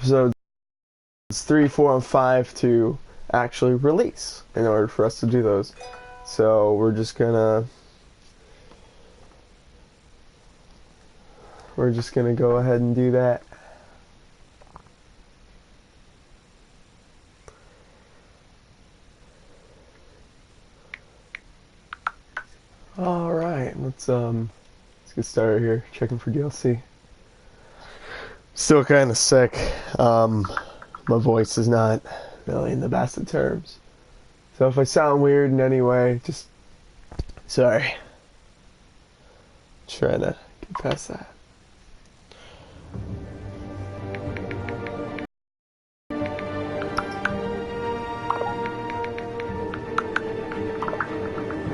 episodes 3, 4, and 5 to actually release in order for us to do those. So we're just gonna go ahead and do that. Alright, let's get started here. Checking for DLC. Still kinda sick. My voice is not really in the best of terms. So if I sound weird in any way, just sorry. Trying to get past that.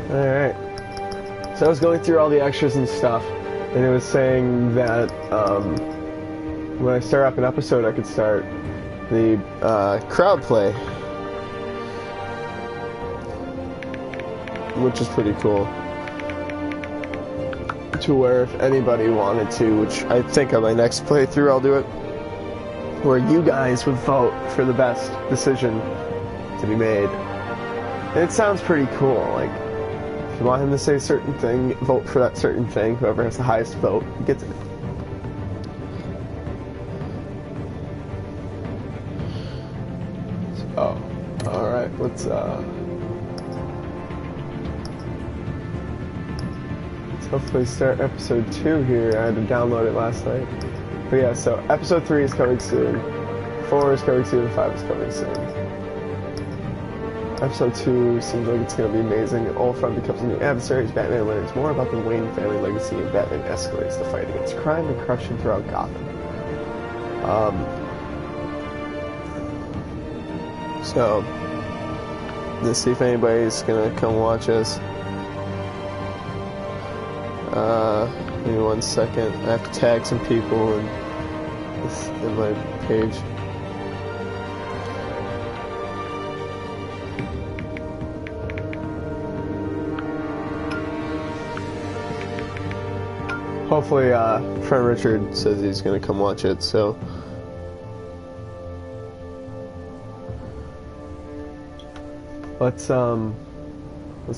Alright. So I was going through all the extras and stuff, and it was saying that when I start up an episode, I could start the crowd play, which is pretty cool. To where if anybody wanted to, which I think on my next playthrough I'll do it, where you guys would vote for the best decision to be made. And it sounds pretty cool. Like, if you want him to say a certain thing, vote for that certain thing. Whoever has the highest vote gets it. Oh, alright, let's hopefully start episode 2 here. I had to download it last night. But yeah, so episode 3 is coming soon. 4 is coming soon, and 5 is coming soon. Episode 2 seems like it's going to be amazing. Ulfront becomes a new adversary as Batman learns more about the Wayne family legacy, and Batman escalates the fight against crime and corruption throughout Gotham. So, let's see if anybody's going to come watch us. Give me 1 second. I have to tag some people in my page. Hopefully, friend Richard says he's gonna come watch it, so. Let's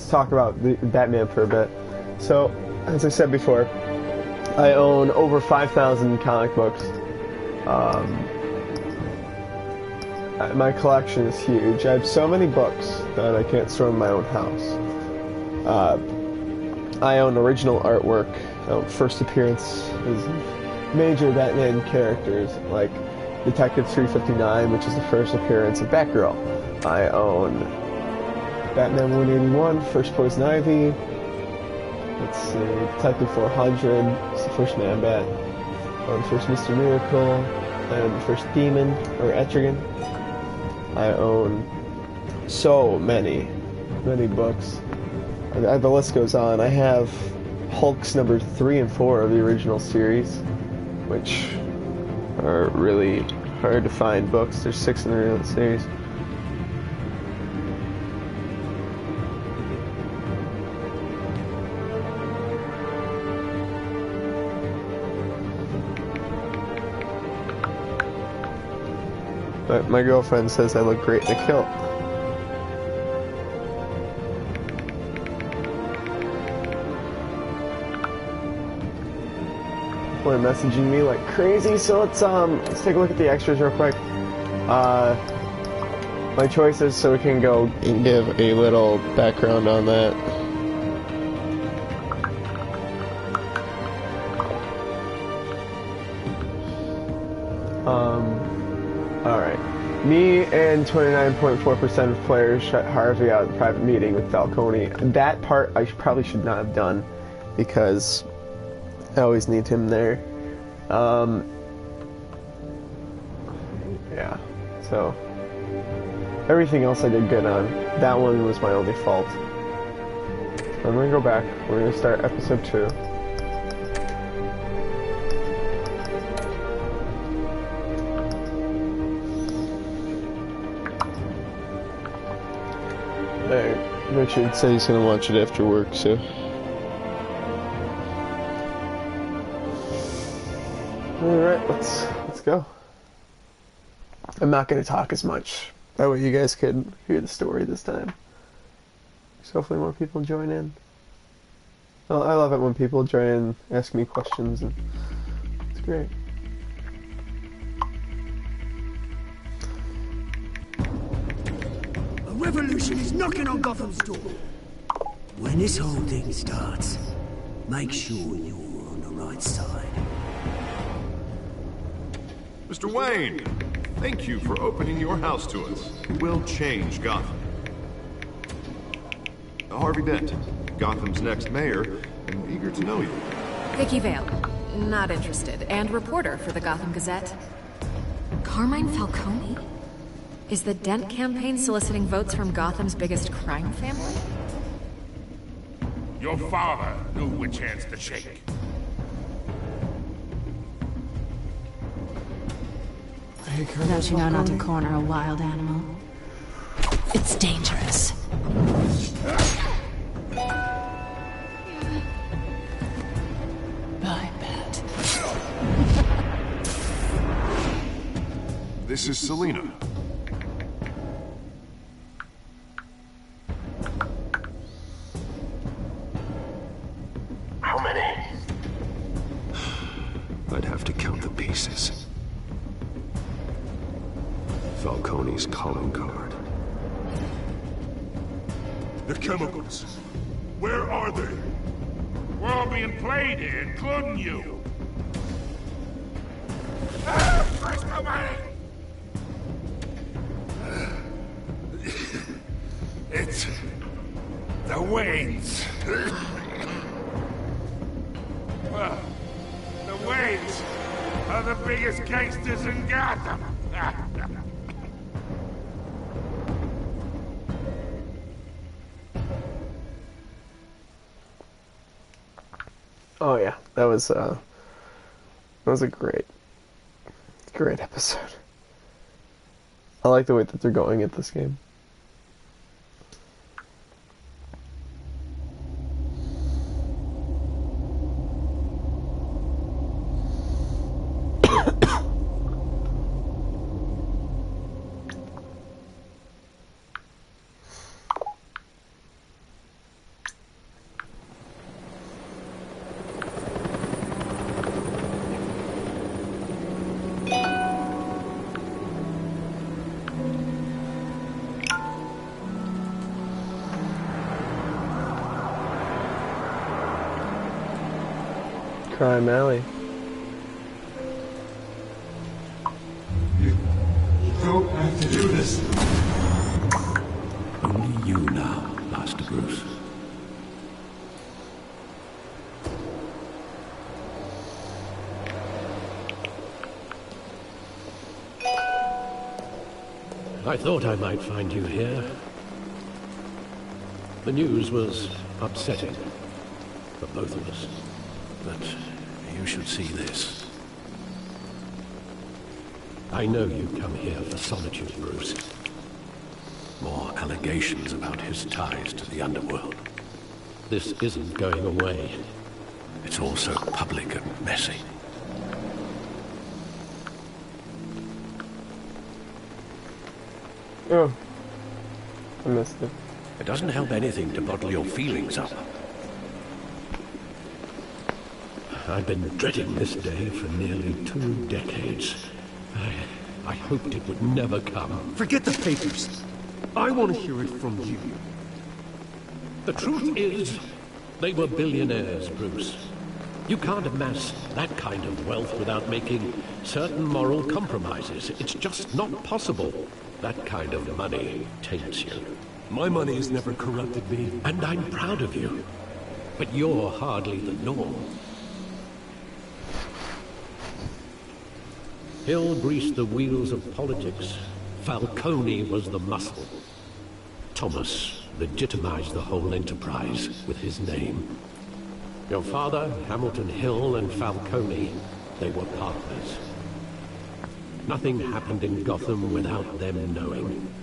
talk about the Batman for a bit. So, as I said before, I own over 5,000 comic books. My collection is huge. I have so many books that I can't store in my own house. I own original artwork, first appearances of major Batman characters, like Detective 359, which is the first appearance of Batgirl. I own Batman 181, first Poison Ivy. Let's see, Detective 400, it's the first Man-Bat. The first Mr. Miracle, and the first Demon, or Etrigan. I own so many books. The list goes on. I have Hulk's number 3 and 4 of the original series, which are really hard to find books. There's 6 in the original series. But my girlfriend says I look great in a kilt. People are messaging me like crazy, so let's take a look at the extras real quick. My choices, so we can go and give a little background on that. Alright. Me and 29.4% of players shut Harvey out of the private meeting with Falcone. That part I probably should not have done, because I always need him there. Yeah. So, everything else I did good on. That one was my only fault. So I'm gonna go back. We're gonna start episode 2. Richard said he's gonna watch it after work, so. Alright, let's go. I'm not going to talk as much. That way you guys could hear the story this time. So hopefully more people join in. I love it when people join in, ask me questions, and it's great. A revolution is knocking on Gotham's door. When this whole thing starts, make sure you're on the right side. Mr. Wayne, thank you for opening your house to us. We'll change Gotham. Harvey Dent, Gotham's next mayor, and eager to know you. Vicky Vale, not interested, and reporter for the Gotham Gazette. Carmine Falcone? Is the Dent campaign soliciting votes from Gotham's biggest crime family? Your father knew which hands to shake. Don't you know not to corner a wild animal? It's dangerous. I bet. This is Selina. How many? I'd have to count the pieces. Falcone's calling card. The chemicals. Where are they? We're all being played here, including you. Where's the money? It's the Waynes. Well, the Waynes are the biggest gangsters in Gotham. Oh yeah, that was a great episode. I like the way that they're going at this game. Crime Alley. You don't have to do this. Only you now, Master Bruce. I thought I might find you here. The news was upsetting for both of us. But you should see this. I know you come here for solitude, Bruce. More allegations about his ties to the underworld. This isn't going away. It's all so public and messy. Oh, I missed it. It doesn't help anything to bottle your feelings up. I've been dreading this day for nearly 2 decades. I hoped it would never come. Forget the papers. I want to hear it from you. The truth is, they were billionaires, Bruce. You can't amass that kind of wealth without making certain moral compromises. It's just not possible. That kind of money taints you. My money has never corrupted me. And I'm proud of you. But you're hardly the norm. Hill greased the wheels of politics. Falcone was the muscle. Thomas legitimized the whole enterprise with his name. Your father, Hamilton Hill, and Falcone, they were partners. Nothing happened in Gotham without them knowing.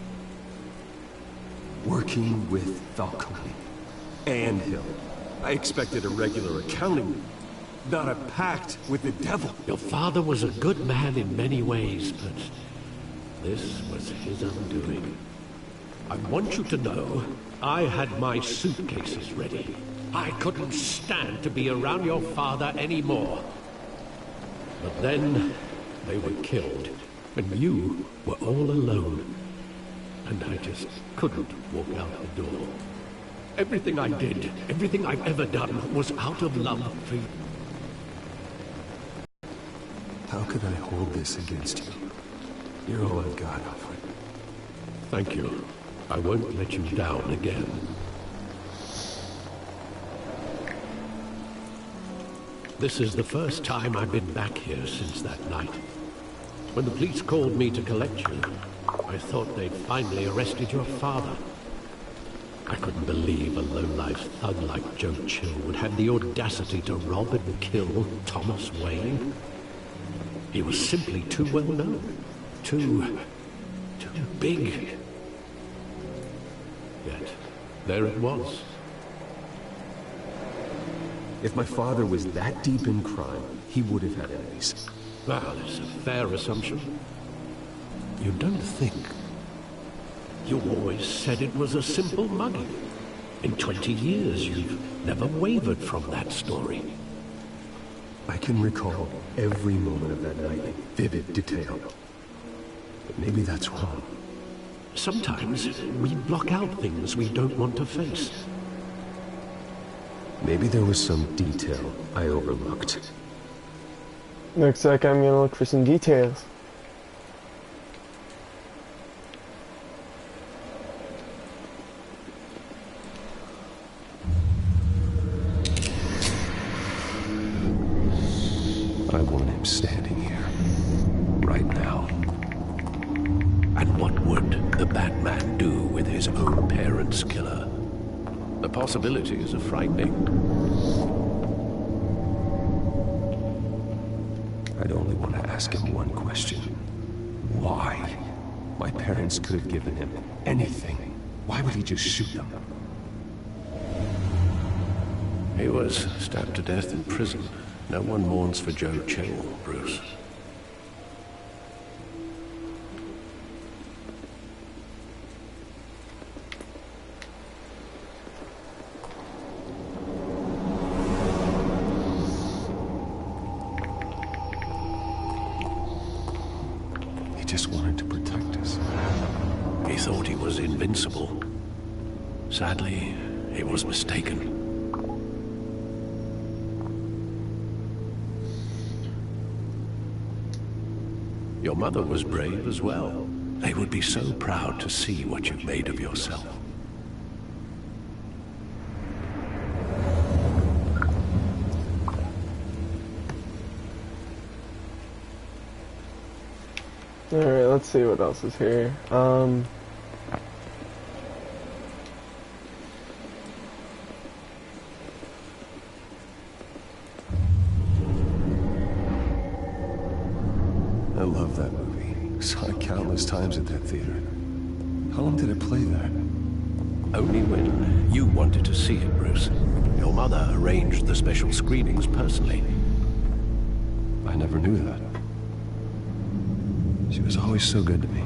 Working with Falcone and Hill. I expected a regular accounting, not a pact with the devil. Your father was a good man in many ways, but This was his undoing. I want you to know, I had my suitcases ready. I couldn't stand to be around your father anymore. But then, they were killed, and you were all alone. And I just couldn't walk out the door. Everything I did, everything I've ever done, was out of love for you. How could I hold this against you? You're all I've got, Alfred. Thank you. I won't let you down again. This is the first time I've been back here since that night. When the police called me to collect you, I thought they'd finally arrested your father. I couldn't believe a low-life thug like Joe Chill would have the audacity to rob and kill Thomas Wayne. He was simply too well known. Too big. Yet, there it was. If my father was that deep in crime, he would have had enemies. Well, it's a fair assumption. You don't think? You always said it was a simple mugging. In 20 years, you've never wavered from that story. I can recall every moment of that night in vivid detail. But maybe that's wrong. Sometimes we block out things we don't want to face. Maybe there was some detail I overlooked. Looks like I'm gonna look for some details. I want him standing here, right now. And what would the Batman do with his own parents' killer? The possibilities are frightening. I'd only want to ask him one question. Why? My parents could have given him anything. Why would he just shoot them? He was stabbed to death in prison. No one mourns for Joe Chill, Bruce. He just wanted to protect us. He thought he was invincible. Sadly, he was mistaken. Your mother was brave as well. They would be so proud to see what you've made of yourself. Alright, let's see what else is here. I love that movie. Saw it countless times at that theater. How long did it play there? Only when you wanted to see it, Bruce. Your mother arranged the special screenings personally. I never knew that. She was always so good to me.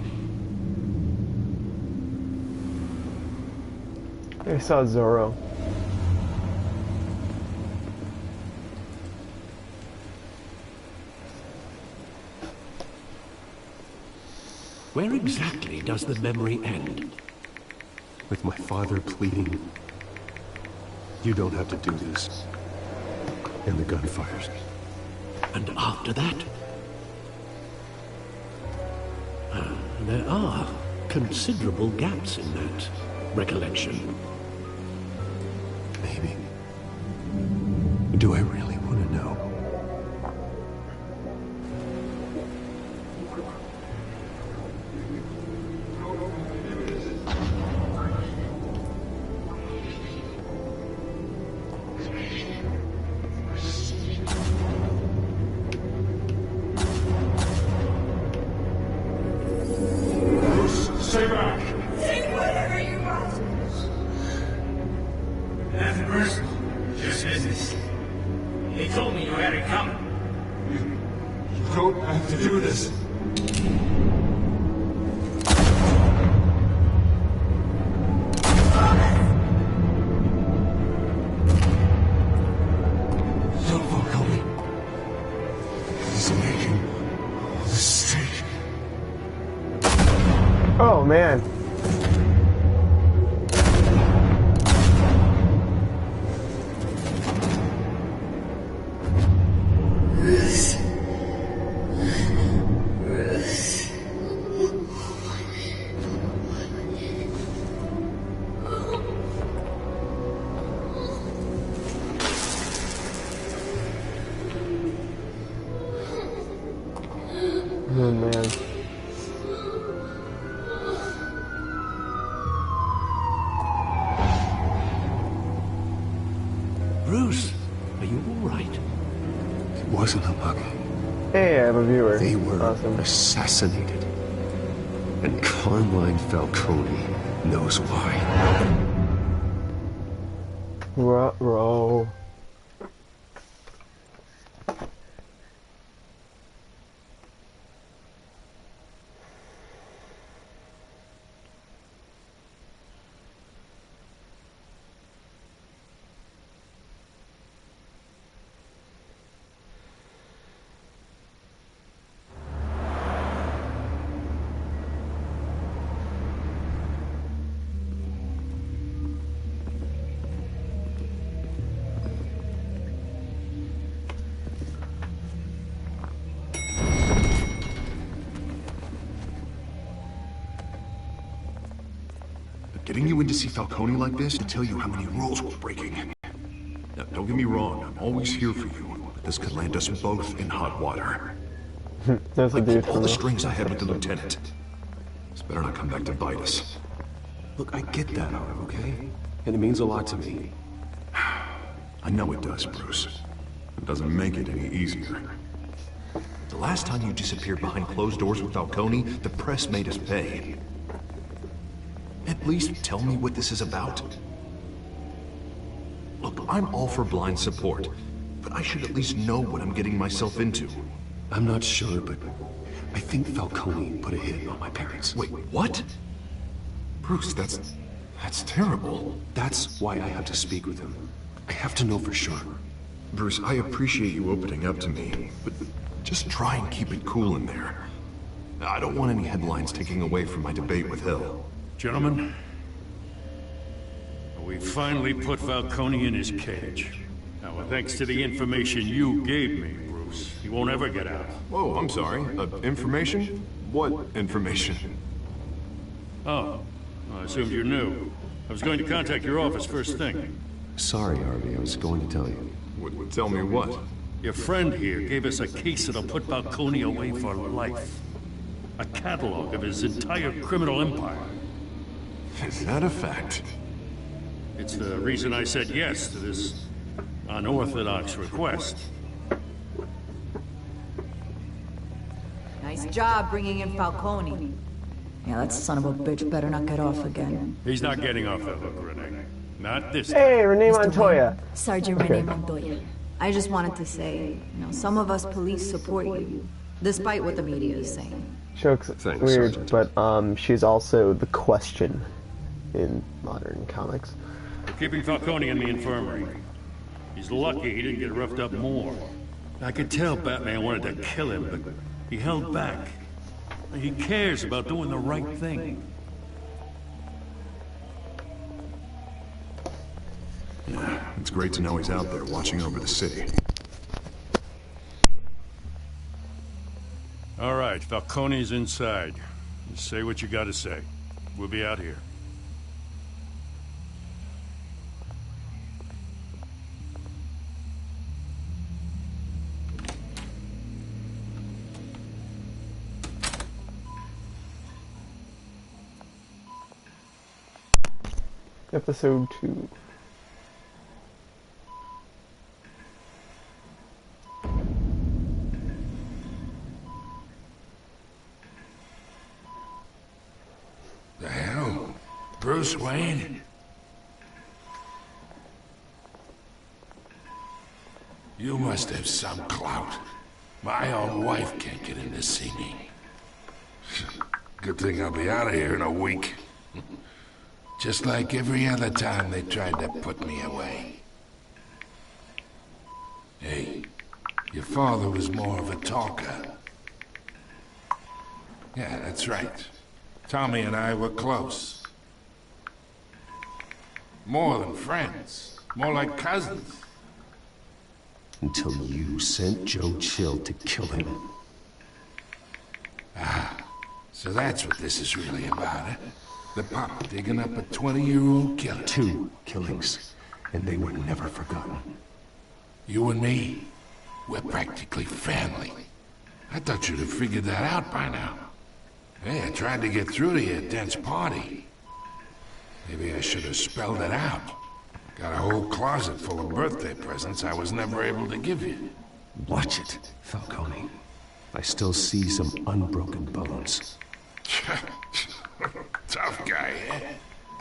I saw Zorro. Where exactly does the memory end? With my father pleading, "You don't have to do this." And the gunfires. And after that? There are considerable gaps in that recollection. Maybe. Do I really want to know? Stay back! Take whatever you want. Nothing personal, just business. He told me you had it coming. You don't have to do this. Oh, man. Oh, man. Bruce, are you all right? It wasn't a bug. Hey, I have a viewer. They were awesome. assassinated. And Carmine Falcone knows why. Ruh-roh. Getting you in to see Falcone like this to tell you how many rules we're breaking. Now, don't get me wrong, I'm always here for you, but this could land us both in hot water. There's a dude All from the strings I had with the lieutenant. This better not come back to bite us. Look, I get that, Harv, okay? And it means a lot to me. I know it does, Bruce. It doesn't make it any easier. The last time you disappeared behind closed doors with Falcone, the press made us pay. At least tell me what this is about. Look, I'm all for blind support, but I should at least know what I'm getting myself into. I'm not sure, but I think Falcone put a hit on my parents. Wait, what? Bruce, that's terrible. That's why I have to speak with him. I have to know for sure. Bruce, I appreciate you opening up to me, but just try and keep it cool in there. I don't want any headlines taking away from my debate with Hill. Gentlemen, we finally put Falcone in his cage. Now, thanks to the information you gave me, Bruce, he won't ever get out. Whoa, I'm sorry. Information? What information? Oh, I assumed you knew. I was going to contact your office first thing. Sorry, Harvey, I was going to tell you. Tell me what? Your friend here gave us a case that'll put Falcone away for life. A catalog of his entire criminal empire. Is that a fact? It's the reason I said yes to this unorthodox request. Nice job bringing in Falcone. Yeah, that son of a bitch better not get off again. He's not getting off the hook, Renee. Not this time. Hey, Renee Montoya. Sergeant Renee Montoya. I just wanted to say, some of us police support you, despite what the media is saying. She looks Thanks, weird, Sergeant. but she's also the Question in modern comics. We're keeping Falcone in the infirmary. He's lucky he didn't get roughed up more. I could tell Batman wanted to kill him, but he held back. He cares about doing the right thing. Yeah, it's great to know he's out there watching over the city. All right, Falcone's inside. You say what you gotta say. We'll be out here. Episode 2. The hell? Bruce Wayne? You must have some clout. My own wife can't get in to see me. Good thing I'll be out of here in a week. Just like every other time they tried to put me away. Hey, your father was more of a talker. Yeah, that's right. Tommy and I were close. More than friends. More like cousins. Until you sent Joe Chill to kill him. Ah, so that's what this is really about, eh? The pup digging up a 20-year-old killer. 2 killings, and they were never forgotten. You and me, we're practically family. I thought you'd have figured that out by now. Hey, I tried to get through to your dense party. Maybe I should have spelled it out. Got a whole closet full of birthday presents I was never able to give you. Watch it, Falcone. I still see some unbroken bones. Tough guy, eh?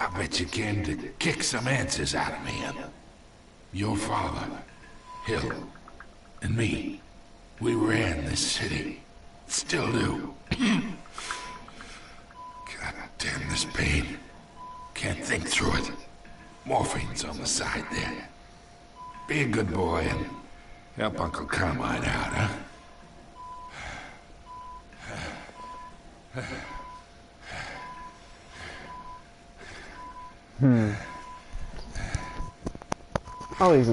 I bet you came to kick some answers out of me, huh? Your father, Hill, and me, we ran this city. Still do. God damn this pain. Can't think through it. Morphine's on the side there. Be a good boy and help Uncle Carmine out, huh? I'll use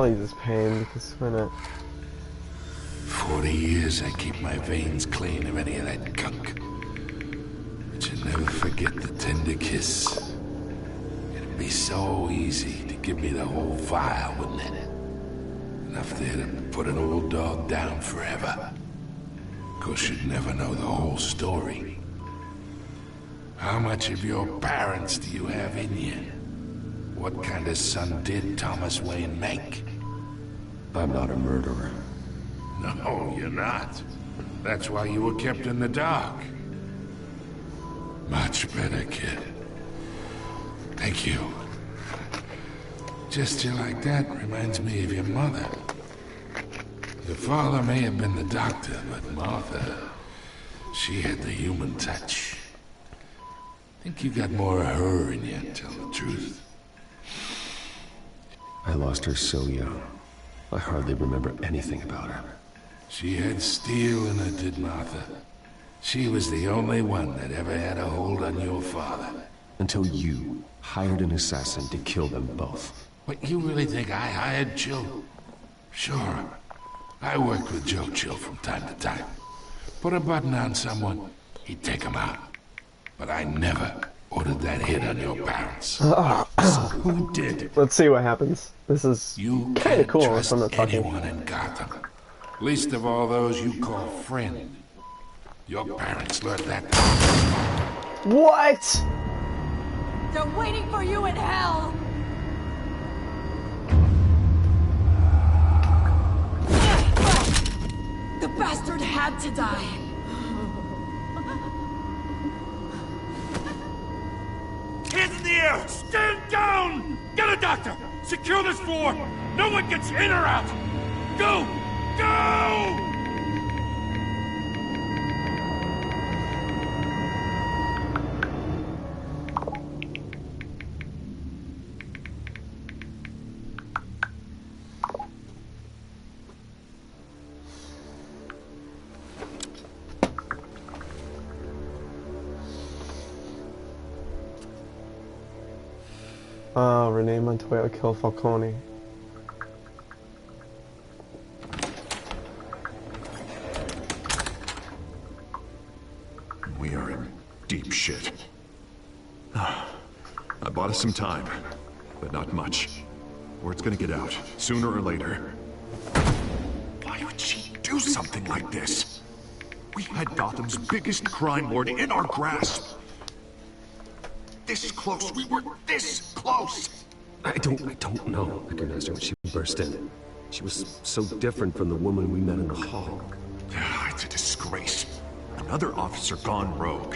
this pain because why not? 40 years I keep my veins clean of any of that gunk. But you never forget the tender kiss. It'd be so easy to give me the whole vial, wouldn't it? Enough there to put an old dog down forever. Of course, you'd never know the whole story. How much of your parents do you have in you? What kind of son did Thomas Wayne make? I'm not a murderer. No, you're not. That's why you were kept in the dark. Much better, kid. Thank you. Gesture like that reminds me of your mother. Your father may have been the doctor, but Martha, she had the human touch. Think you got more of her in you, tell the truth. I lost her so young. I hardly remember anything about her. She had steel in her, did Martha. She was the only one that ever had a hold on your father. Until you hired an assassin to kill them both. What, you really think I hired Chill? Sure. I worked with Joe Chill from time to time. Put a button on someone, he'd take him out. But I never ordered that hit on your parents. So who did? Let's see what happens. This is kind of cool if I'm not talking. Anyone in Gotham. Least of all those you call friend. Your parents learned that. What? They're waiting for you in hell! The bastard had to die. Hands in the air! Stand down! Get a doctor! Secure this floor! No one gets in or out! Go! Go! Renee Montoya killed Falcone. We are in deep shit. I bought us some time, but not much. Word's gonna get out, sooner or later. Why would she do something like this? We had Gotham's biggest crime lord in our grasp. This close, we were this close! I don't know. I recognized her when she burst in. She was so different from the woman we met in the hall. It's a disgrace. Another officer gone rogue.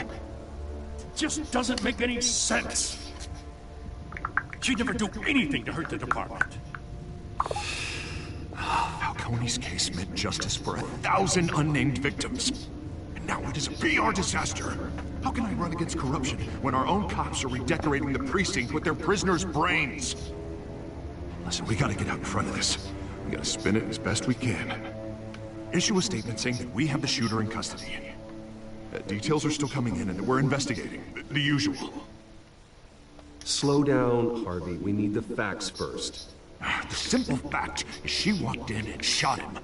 Just doesn't make any sense. She'd never do anything to hurt the department. Falcone's case meant justice for 1,000 unnamed victims. And now it is a PR disaster. How can I run against corruption when our own cops are redecorating the precinct with their prisoners' brains? Listen, we gotta get out in front of this. We gotta spin it as best we can. issue a statement saying that we have the shooter in custody. Details are still coming in and we're investigating. The usual. Slow down, Harvey. We need the facts first. The simple fact is she walked in and shot him.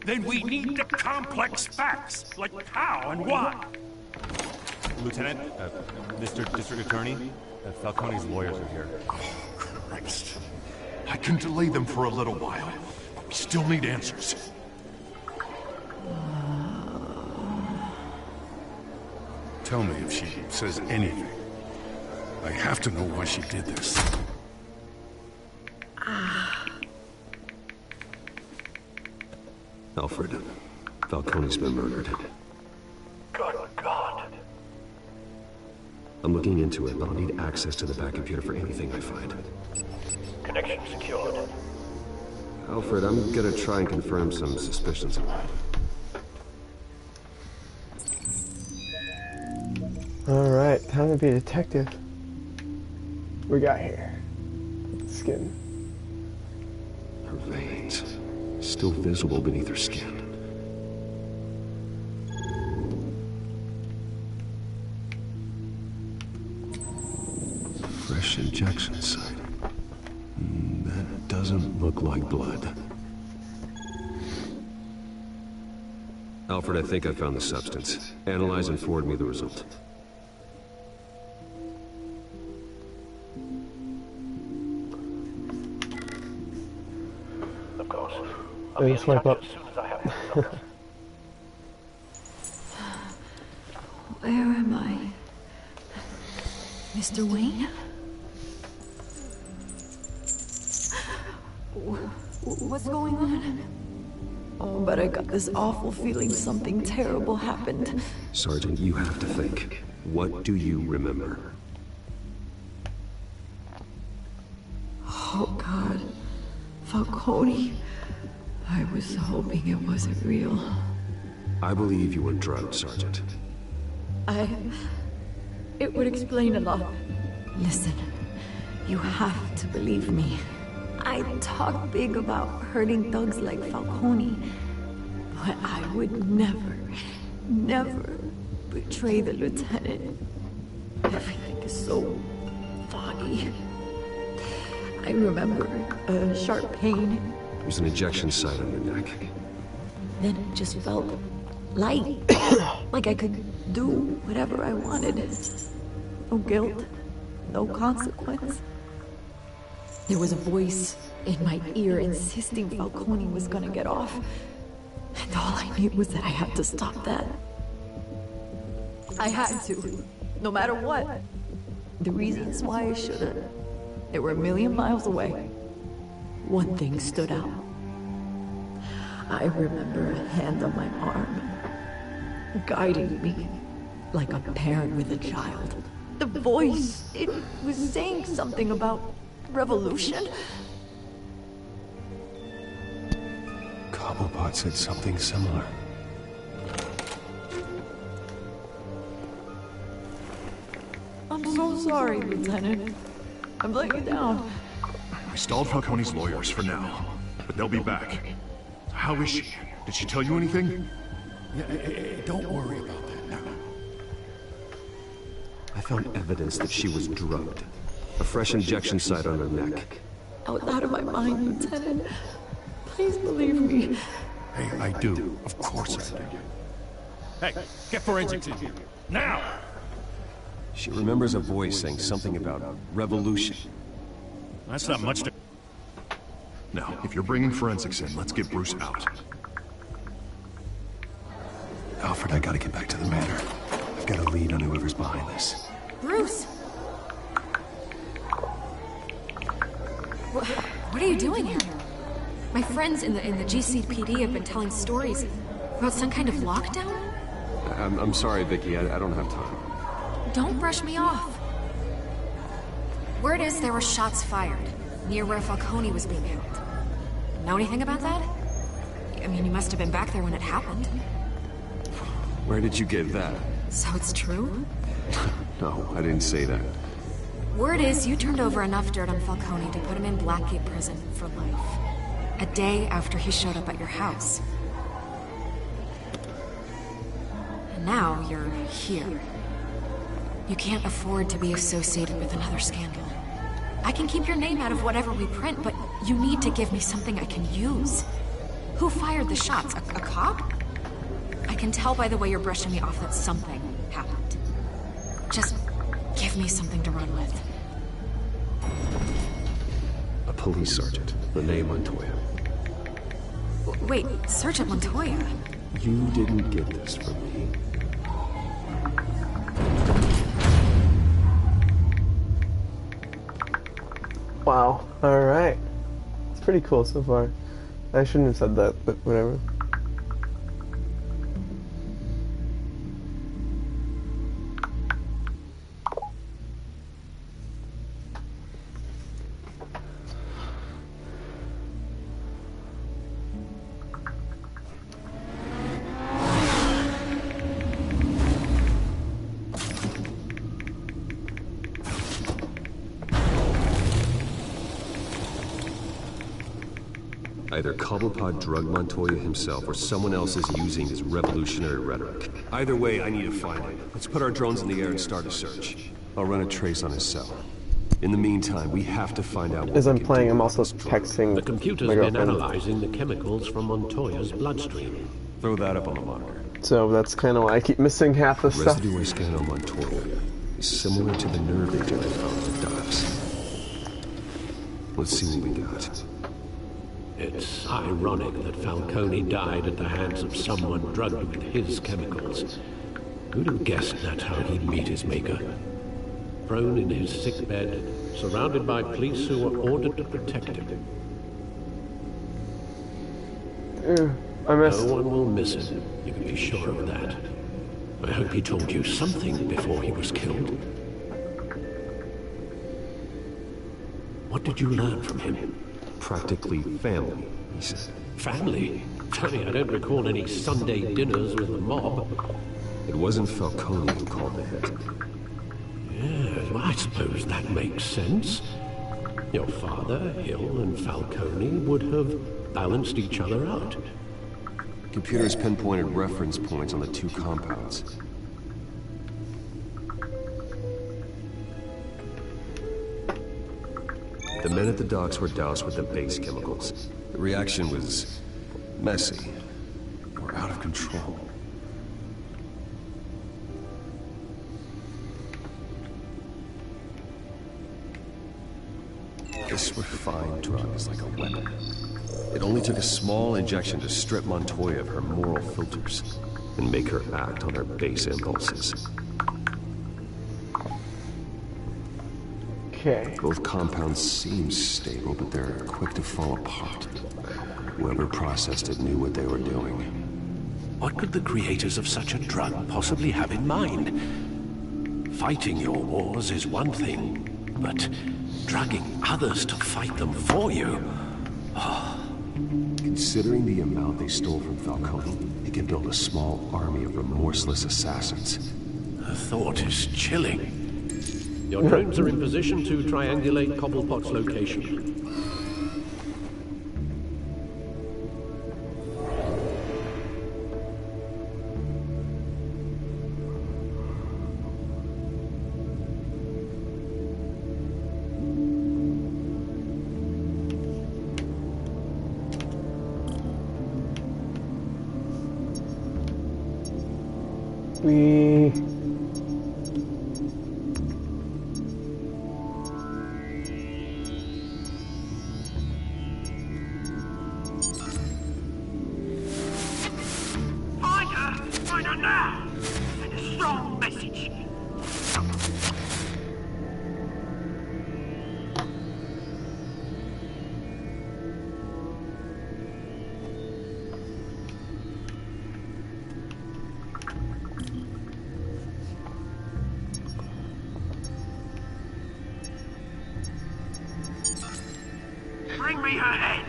Then we need the complex facts, like how and why. Lieutenant, Mr. District Attorney, Falcone's lawyers are here. Christ. I can delay them for a little while, but we still need answers. Tell me if she says anything. I have to know why she did this. Alfred, Falcone's been murdered. Good God. I'm looking into it, but I'll need access to the back computer for anything I find. Connection secured. Alfred, I'm gonna try and confirm some suspicions of mine. Alright, time to be a detective. We got here. Skin. Her veins, still visible beneath her skin. Fresh injection site. That doesn't look like blood. Alfred, I think I found the substance. Analyze and forward me the result. Of course. Let me swipe up. As soon as I have the results. Where am I? Mr. Wayne? What's going on? Oh, but I got this awful feeling something terrible happened. Sergeant, you have to think. What do you remember? Oh, God. Falcone. I was hoping it wasn't real. I believe you were drugged, Sergeant. It would explain a lot. Listen, you have to believe me. I talk big about hurting thugs like Falcone, but I would never betray the lieutenant. Everything is so foggy. I remember a sharp pain. There's an injection site on your neck. Then it just felt light. Like I could do whatever I wanted. No guilt, no consequence. There was a voice in my ear insisting Falcone was gonna get off. And all I knew was that I had to stop that. I had to, no matter what. The reasons why I should've, they were a million miles away. One thing stood out. I remember a hand on my arm, guiding me like a parent with a child. The voice, it was saying something about revolution. Cobblepot said something similar. I'm so sorry, Lieutenant. I'm letting you down. We stalled Falcone's lawyers for now, but they'll be back. How is she? Did she tell you anything? Yeah, don't worry about that now. I found evidence that she was drugged. A fresh injection site on her neck. I was out of my mind, Lieutenant. Please believe me. Hey, I do. Of course I do. Hey, get forensics in here. Now! She remembers a voice saying something about revolution. That's not much to... Now, if you're bringing forensics in, let's get Bruce out. Alfred, I gotta get back to the manor. I've got a lead on whoever's behind this. Bruce! What are you doing here? My friends in the GCPD have been telling stories about some kind of lockdown? I'm sorry, Vicky. I don't have time. Don't brush me off. Word is there were shots fired near where Falcone was being held. Know anything about that? I mean, you must have been back there when it happened. Where did you get that? So it's true? No, I didn't say that. Word is you turned over enough dirt on Falcone to put him in Blackgate Prison for life. A day after he showed up at your house. Now you're here. You can't afford to be associated with another scandal. I can keep your name out of whatever we print, but you need to give me something I can use. Who fired the shots? A cop? I can tell by the way you're brushing me off that something happened. Just give me something to run with. A police sergeant, Rene Montoya. Wait, Sergeant Montoya? You didn't get this from me. Wow. Alright. It's pretty cool so far. I shouldn't have said that, but whatever. Either Cobblepot drugged Montoya himself, or someone else is using his revolutionary rhetoric. Either way, I need to find him. Let's put our drones in the air and start a search. I'll run a trace on his cell. In the meantime, we have to find out what As I'm playing, I'm also texting The computer's my been girlfriend. analyzing the chemicals from Montoya's bloodstream. Throw that up on the monitor. So that's kind of why I keep missing half the stuff. Residue I scan on Montoya is similar to the nerve agent I found in the dials. Let's see what we got. It's ironic that Falcone died at the hands of someone drugged with his chemicals. Who'd have guessed that's how he'd meet his maker? Prone in his sickbed, surrounded by police who were ordered to protect him. I missed. No one will miss him, you can be sure of that. I hope he told you something before he was killed. What did you learn from him? Practically family, he said. Family? Funny, I don't recall any Sunday dinners with the mob. It wasn't Falcone who called the hit. Yes, well, I suppose that makes sense. Your father, Hill, and Falcone would have balanced each other out. Computers pinpointed reference points on the two compounds. The men at the docks were doused with the base chemicals. The reaction was messy, or out of control. This refined drug is like a weapon. It only took a small injection to strip Montoya of her moral filters and make her act on her base impulses. Okay. Both compounds seem stable, but they're quick to fall apart. Whoever processed it knew what they were doing. What could the creators of such a drug possibly have in mind? Fighting your wars is one thing, but drugging others to fight them for you? Considering the amount they stole from Falcone, they can build a small army of remorseless assassins. The thought is chilling. Your drones are in position to triangulate Cobblepot's location. Find her now! Send a strong message. Bring me her head!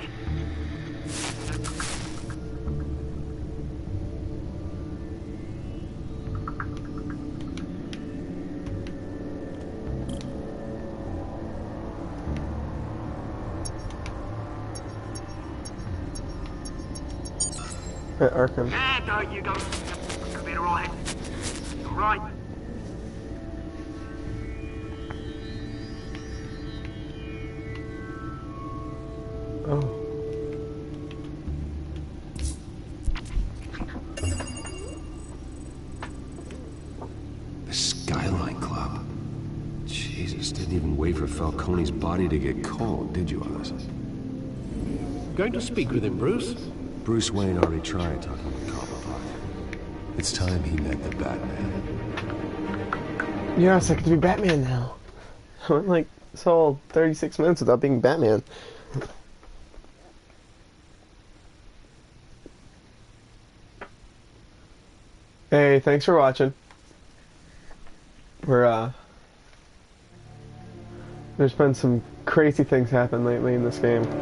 Arkham. There you go. it right. All right? Oh. The Skyline Club. Jesus, didn't even wait for Falcone's body to get cold, did you, Oz? Going to speak with him, Bruce? Bruce Wayne already tried talking with Cobblepot. It's time he met the Batman. Yes, I get to be Batman now. I went like this whole 36 minutes without being Batman. Hey, thanks for watching. There's been some crazy things happen lately in this game. Come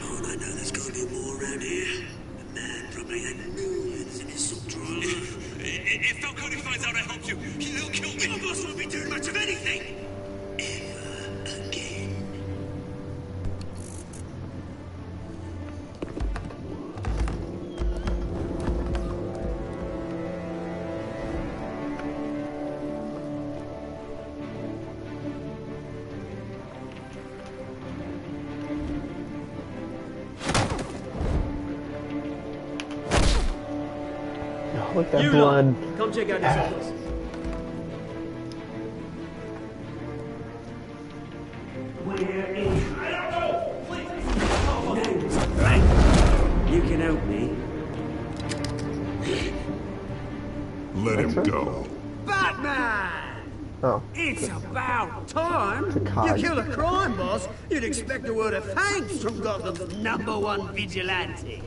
on, I know there's gotta be more around here. The man probably had millions in his subdrawer. If Falcone finds out I helped you, he'll kill me. Your boss won't be doing much of anything. Ever again. Oh, look at that blood. Come check out this office. Where is... I don't know! Please! Right. You can help me. Let him go. Batman! Oh. It's about time! It's a card. You kill a crime boss, you'd expect a word of thanks from Gotham's #1 vigilante.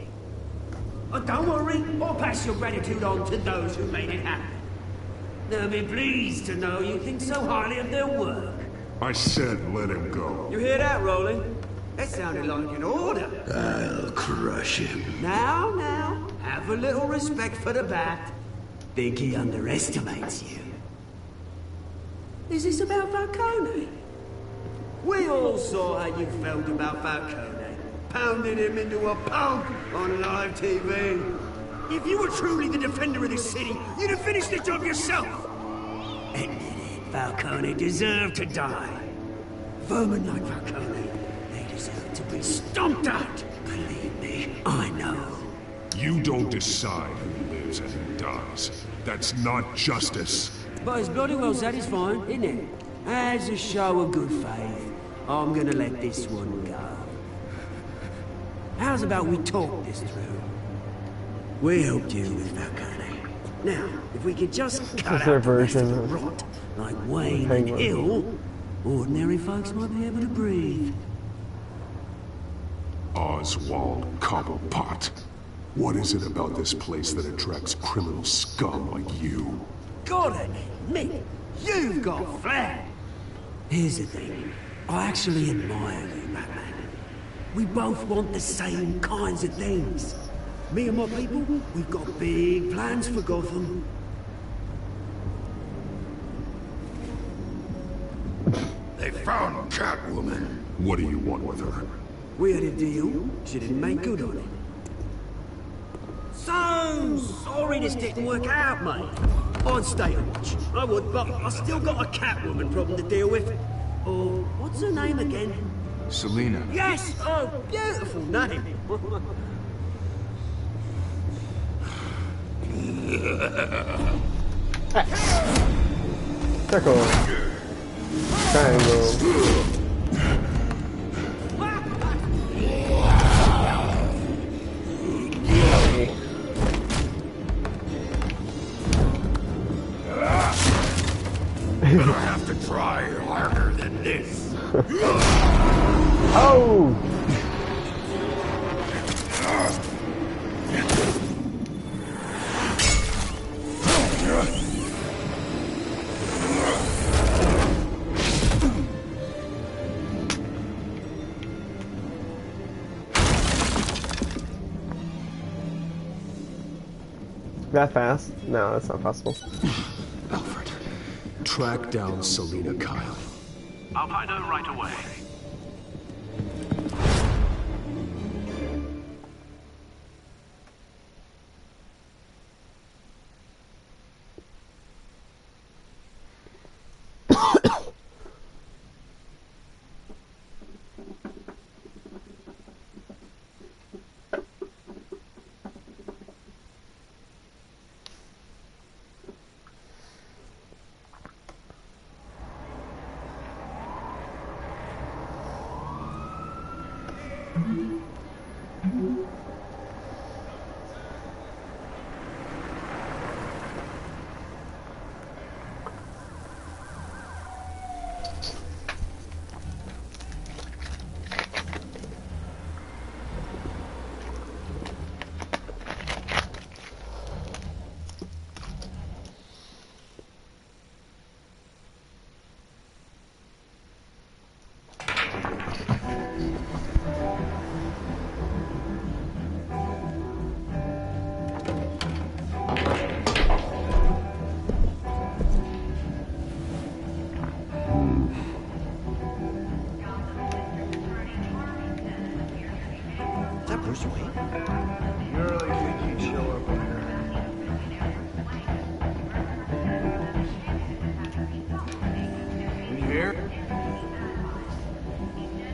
Oh, don't worry, I'll pass your gratitude on to those who made it happen. They'll be pleased to know you think so highly of their work. I said let him go. You hear that, Roland? That sounded like an order. I'll crush him. Now, have a little respect for the Bat. Think he underestimates you. Is this about Falcone? We all saw how you felt about Falcone. Pounding him into a pulp on live TV. If you were truly the defender of this city, you'd have finished the job yourself. Admit it, Falcone deserved to die. Vermin like Falcone, they deserve to be stomped out. Believe me, I know. You don't decide who lives and who dies. That's not justice. But it's bloody well satisfying, isn't it? As a show of good faith, I'm gonna let this one go. How's about we talk this through? We helped you with Falcone. Now, if we could just cut their out the rest of version the of rot, like Wayne and Hill, ordinary folks might be able to breathe. Oswald Cobblepot. What is it about this place that attracts criminal scum like you? Gotta admit, you've got flair. Here's the thing. I actually admire you, Batman. We both want the same kinds of things. Me and my people, we've got big plans for Gotham. They found Catwoman. What do you want with her? We had a deal. She didn't make good on it. So sorry this didn't work out, mate. I'd stay and watch. I would, but I still got a Catwoman problem to deal with. Oh, what's her name again? Selena. Yes! Oh, beautiful name. Circle. Triangle. Gonna have to try harder than this. Oh! That fast? No, that's not possible. Alfred, track down Selina Kyle. I'll find her right away.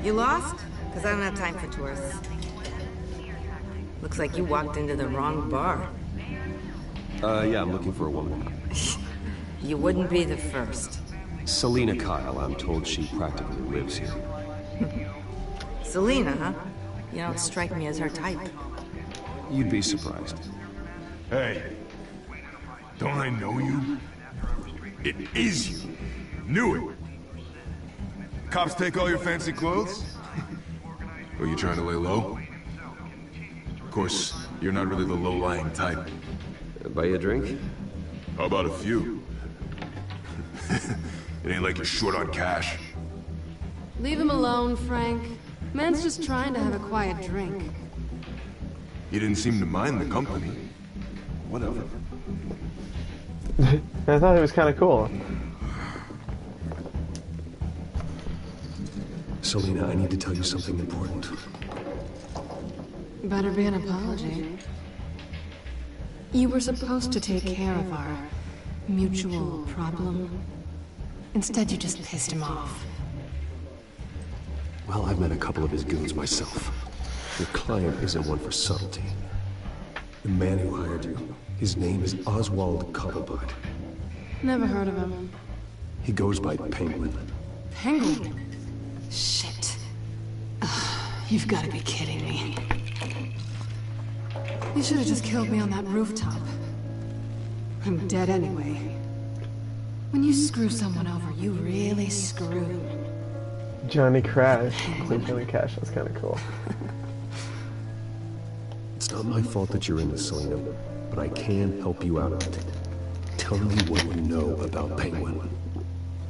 You lost? Because I don't have time for tourists. Looks like you walked into the wrong bar. Yeah, I'm looking for a woman. You wouldn't be the first. Selina Kyle, I'm told she practically lives here. Selina, huh? You don't strike me as her type. You'd be surprised. Hey, don't I know you? It is you. Knew it. Cops take all your fancy clothes? Or you trying to lay low? Of course, you're not really the low-lying type. Buy you a drink? How about a few? It ain't like you're short on cash. Leave him alone, Frank. Man's just trying to have a quiet drink. You didn't seem to mind the company. Whatever. I thought it was kind of cool. Selina, I need to tell you something important. Better be an apology. You were supposed to take care of our mutual problem. Instead, you just pissed him off. Well, I've met a couple of his goons myself. Your client isn't one for subtlety. The man who hired you, his name is Oswald Cobblepot. Never heard of him. He goes by Penguin. Penguin? Shit. Ugh, you've got to be kidding me. You should have just killed me on that rooftop. I'm dead anyway. When you screw someone over, you really screw. Johnny Crash. Johnny Cash, that's kind of cool. It's not my fault that you're into Selina, but I can help you out of it. Tell me what you know about Penguin.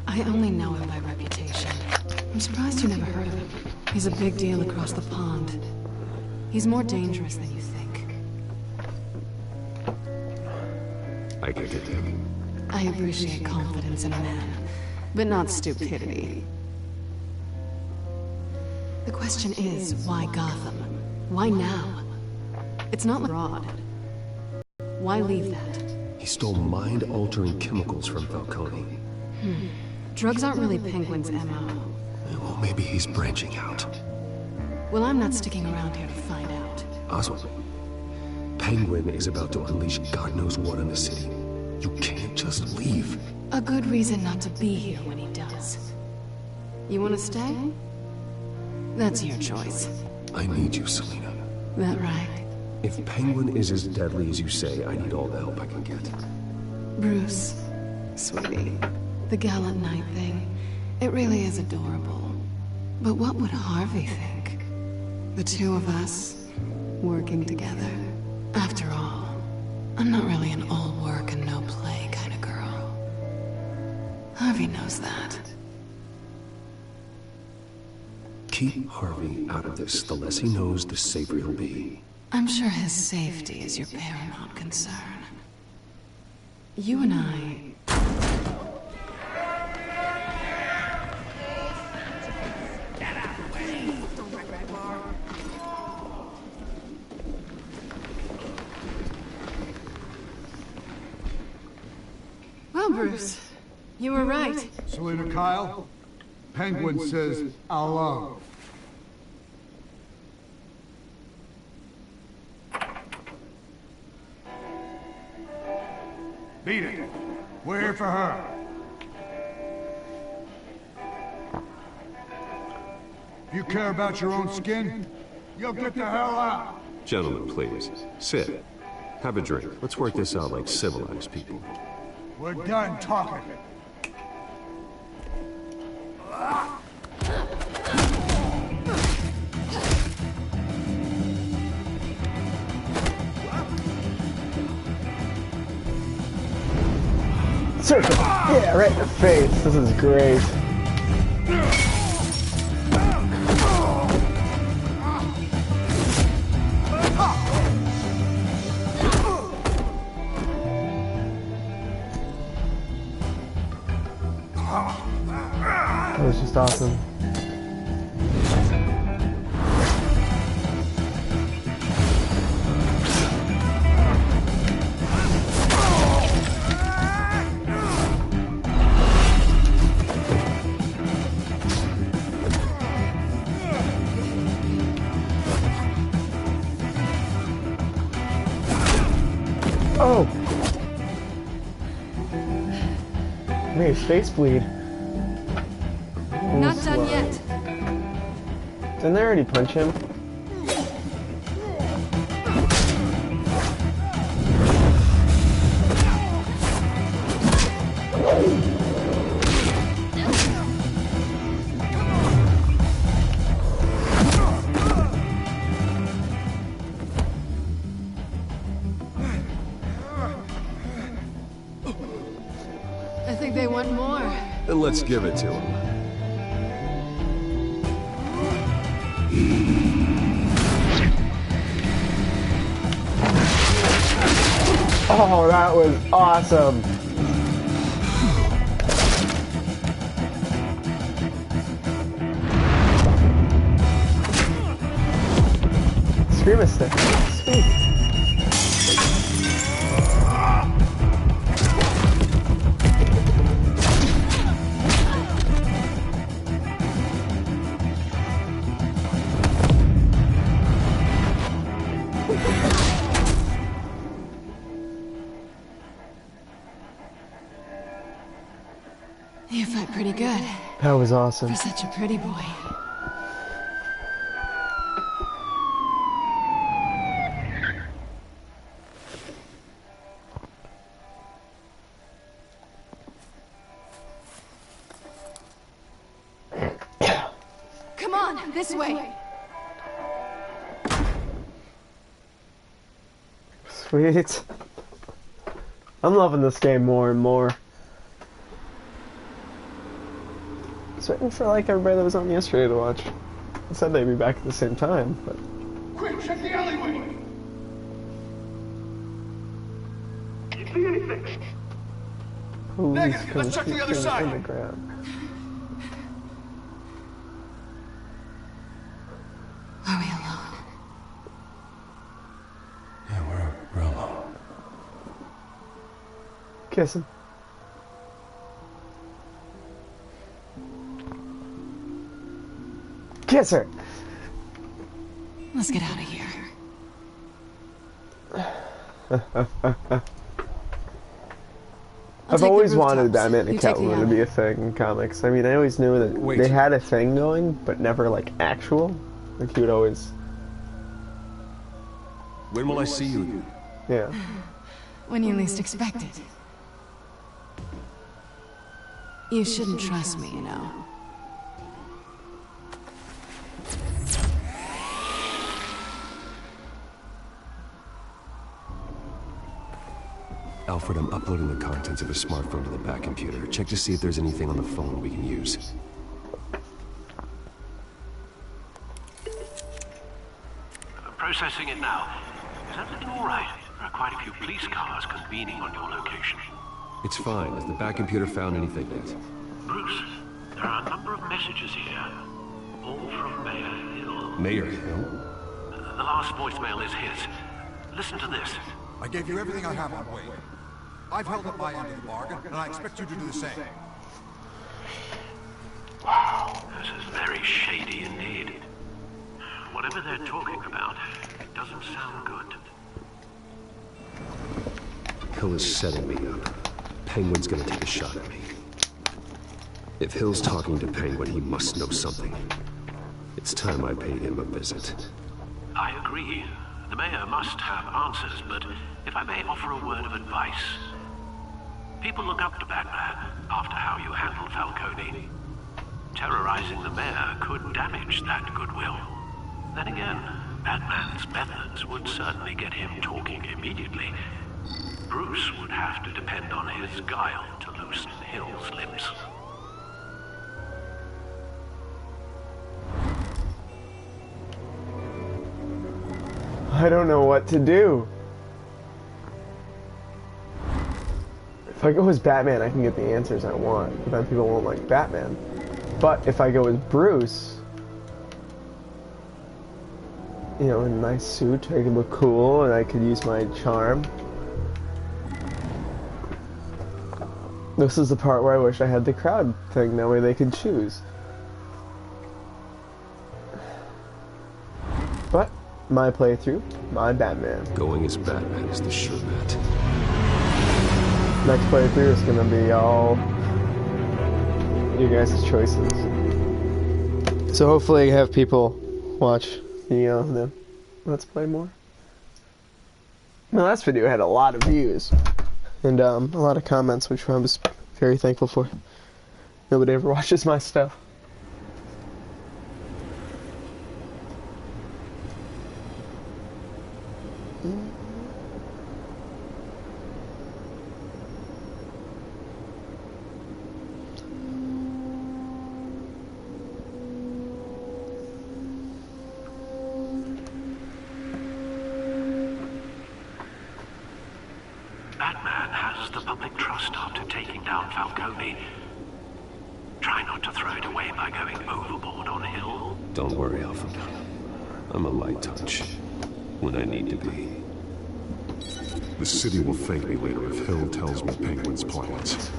I only know him by reputation. I'm surprised you never heard of him. He's a big deal across the pond. He's more dangerous than you think. I get it. I appreciate confidence in a man, but not stupidity. The question is, why Gotham? Why now? It's not Rod. Why leave that? He stole mind-altering chemicals from Falcone. Drugs aren't really Penguin's MO. Well, maybe he's branching out. Well, I'm not sticking around here to find out. Oswald, Penguin is about to unleash God knows what on the city. You can't just leave. A good reason not to be here when he does. You want to stay? That's your choice. I need you, Selina. That right? If Penguin is as deadly as you say, I need all the help I can get. Bruce, sweetie, the gallant knight thing, it really is adorable. But what would Harvey think? The two of us, working together. After all, I'm not really an all work and no play kind of girl. Harvey knows that. Keep Harvey out of this. The less he knows, the safer he'll be. I'm sure his safety is your paramount concern. You and I... Well, Bruce, you were right. Selena Kyle, Penguin says hello. Beat it. We're here for her. If you care about your own skin, you'll get the hell out. Gentlemen, please. Sit. Have a drink. Let's work this out like civilized people. We're done talking. Circle! Yeah, right in the face. This is great. That was just awesome. Oh! Made his face bleed. Not done yet. Didn't they already punch him? I think they want more. Then let's give it to him. Oh, that was awesome. Screamer stick. Sweet. You fight pretty good. That was awesome. For such a pretty boy. Come on, this way. Sweet. I'm loving this game more and more. It's waiting for like everybody that was on yesterday to watch. I said they'd be back at the same time, but Quick, check the alleyway. You see anything? who's Negative. Let's check the other side. underground? Are we alone? Yeah, we're alone. Kiss him. Kiss her. Let's get out of here. I've always wanted Batman and Catwoman to be a thing in comics. I mean, I always knew that they had a thing going, but never like actual. Like he would always. When will I see you again? Yeah. When you least expect it. You shouldn't trust me, you know. Alfred, I'm uploading the contents of a smartphone to the back computer. Check to see if there's anything on the phone we can use. Processing it now. Is everything all right? There are quite a few police cars convening on your location. It's fine. Has the back computer found anything yet? Bruce, there are a number of messages here. All from Mayor Hill. Mayor Hill? The last voicemail is his. Listen to this. I gave you everything I have on Wade. I've held up my end of the bargain, and I expect you to do the same. Wow. This is very shady indeed. Whatever they're talking about, it doesn't sound good. Hill is setting me up. Penguin's gonna take a shot at me. If Hill's talking to Penguin, he must know something. It's time I paid him a visit. I agree. The mayor must have answers, but if I may offer a word of advice. People look up to Batman after how you handled Falcone. Terrorizing the mayor could damage that goodwill. Then again, Batman's methods would certainly get him talking immediately. Bruce would have to depend on his guile to loosen Hill's lips. I don't know what to do. If I go as Batman, I can get the answers I want, but then people won't like Batman. But if I go as Bruce, you know, in a nice suit, I could look cool and I could use my charm. This is the part where I wish I had the crowd thing, that way they could choose. But my playthrough, my Batman. Going as Batman is the sure bet. Next playthrough is gonna be all you guys' choices. So hopefully have people watch the Let's Play more. My last video had a lot of views and a lot of comments, which I was very thankful for. Nobody ever watches my stuff. Batman has the public trust after taking down Falcone. Try not to throw it away by going overboard on Hill. Don't worry, Alfred. I'm a light touch when I need to be. The city will thank me later if Hill tells me Penguin's plans.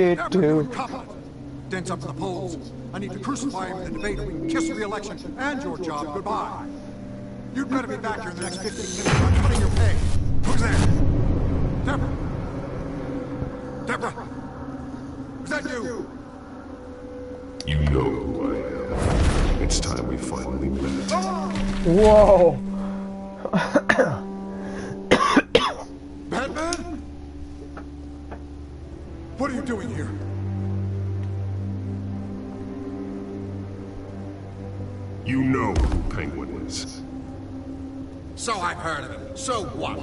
Everyone, come! Dents up to the polls. I need to crucify him in the debate, and we can kiss re-election and your job goodbye. You'd better be back here in the next 15 minutes. I'm cutting your pay. Who's there? Deborah? Deborah? Is that you? You know who I am. It's time we finally met. Whoa! Batman? What are you doing here? You know who Penguin is. So I've heard of him. So what?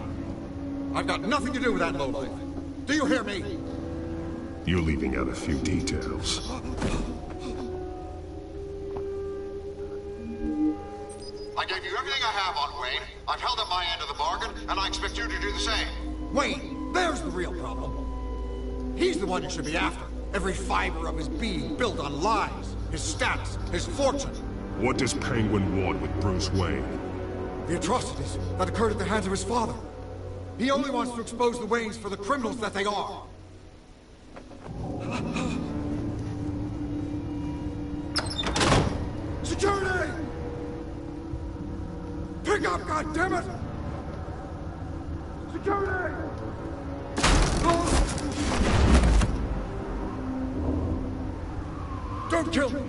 I've got nothing to do with that lowlife. Do you hear me? You're leaving out a few details. I gave you everything I have on Wayne. I've held up my end of the bargain, and I expect you to do the same. Wayne, there's the real problem. He's the one you should be after. Every fiber of his being built on lies, his status, his fortune. What does Penguin want with Bruce Wayne? The atrocities that occurred at the hands of his father. He only wants to expose the Waynes for the criminals that they are. Security! Pick up, goddammit! Security! Don't kill me!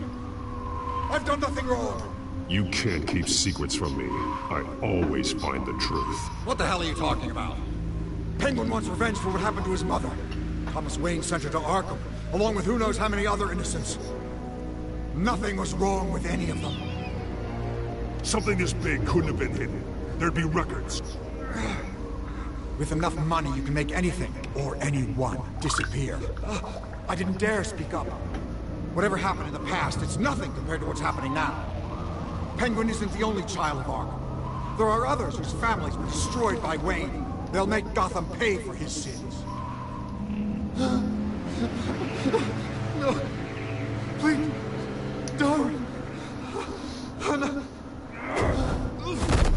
I've done nothing wrong! You can't keep secrets from me. I always find the truth. What the hell are you talking about? Penguin wants revenge for what happened to his mother. Thomas Wayne sent her to Arkham, along with who knows how many other innocents. Nothing was wrong with any of them. Something this big couldn't have been hidden. There'd be records. With enough money, you can make anything, or anyone, disappear. I didn't dare speak up. Whatever happened in the past, it's nothing compared to what's happening now. Penguin isn't the only child of Arkham. There are others whose families were destroyed by Wayne. They'll make Gotham pay for his sins. No. Please. Don't. No.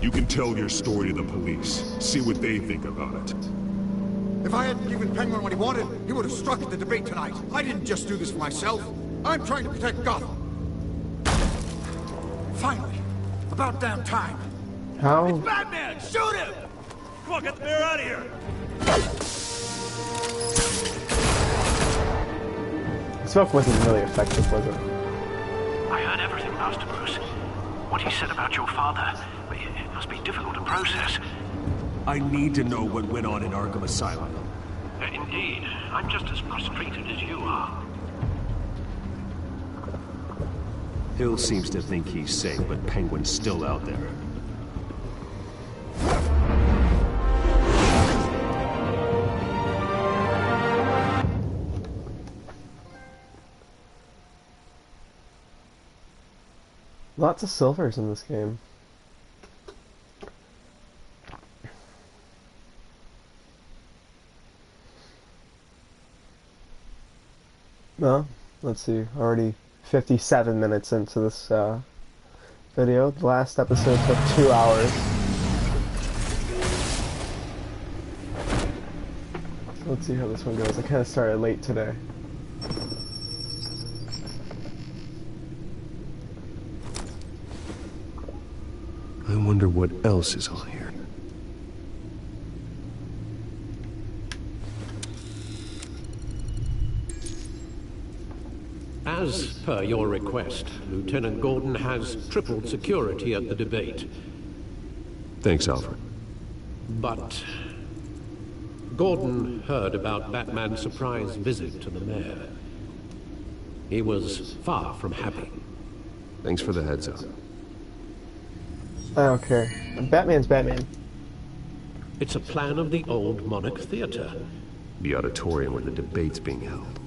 You can tell your story to the police. See what they think about it. If I hadn't given Penguin what he wanted, he would have struck at the debate tonight. I didn't just do this for myself. I'm trying to protect Gotham. Finally. About damn time. How? It's Batman! Shoot him! Come on, get the mayor out of here! The smoke wasn't really effective, was it? I heard everything, Master Bruce. What he said about your father, it must be difficult to process. I need to know what went on in Arkham Asylum. Indeed. I'm just as frustrated as you are. Hill seems to think he's safe, but Penguin's still out there. Lots of silvers in this game. Well, let's see. Already 57 minutes into this video. The last episode took 2 hours. So let's see how this one goes. I kind of started late today. I wonder what else is on here. As per your request, Lieutenant Gordon has tripled security at the debate. Thanks, Alfred. But Gordon heard about Batman's surprise visit to the mayor. He was far from happy. Thanks for the heads up. I don't care. Batman's Batman. It's a plan of the old Monarch Theater. The auditorium where the debate's being held.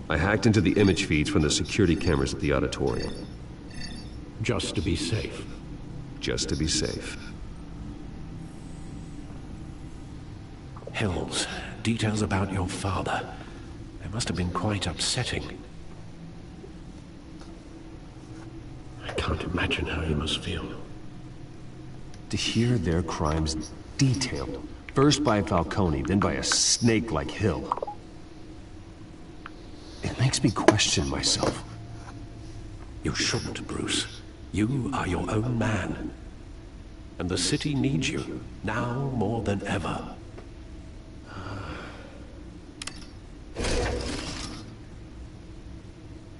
I hacked into the image feeds from the security cameras at the auditorium. Just to be safe. Just to be safe. Hills, details about your father. They must have been quite upsetting. I can't imagine how he must feel. To hear their crimes detailed, first by Falcone, then by a snake like Hill. It makes me question myself. You shouldn't, Bruce. You are your own man. And the city needs you, now more than ever.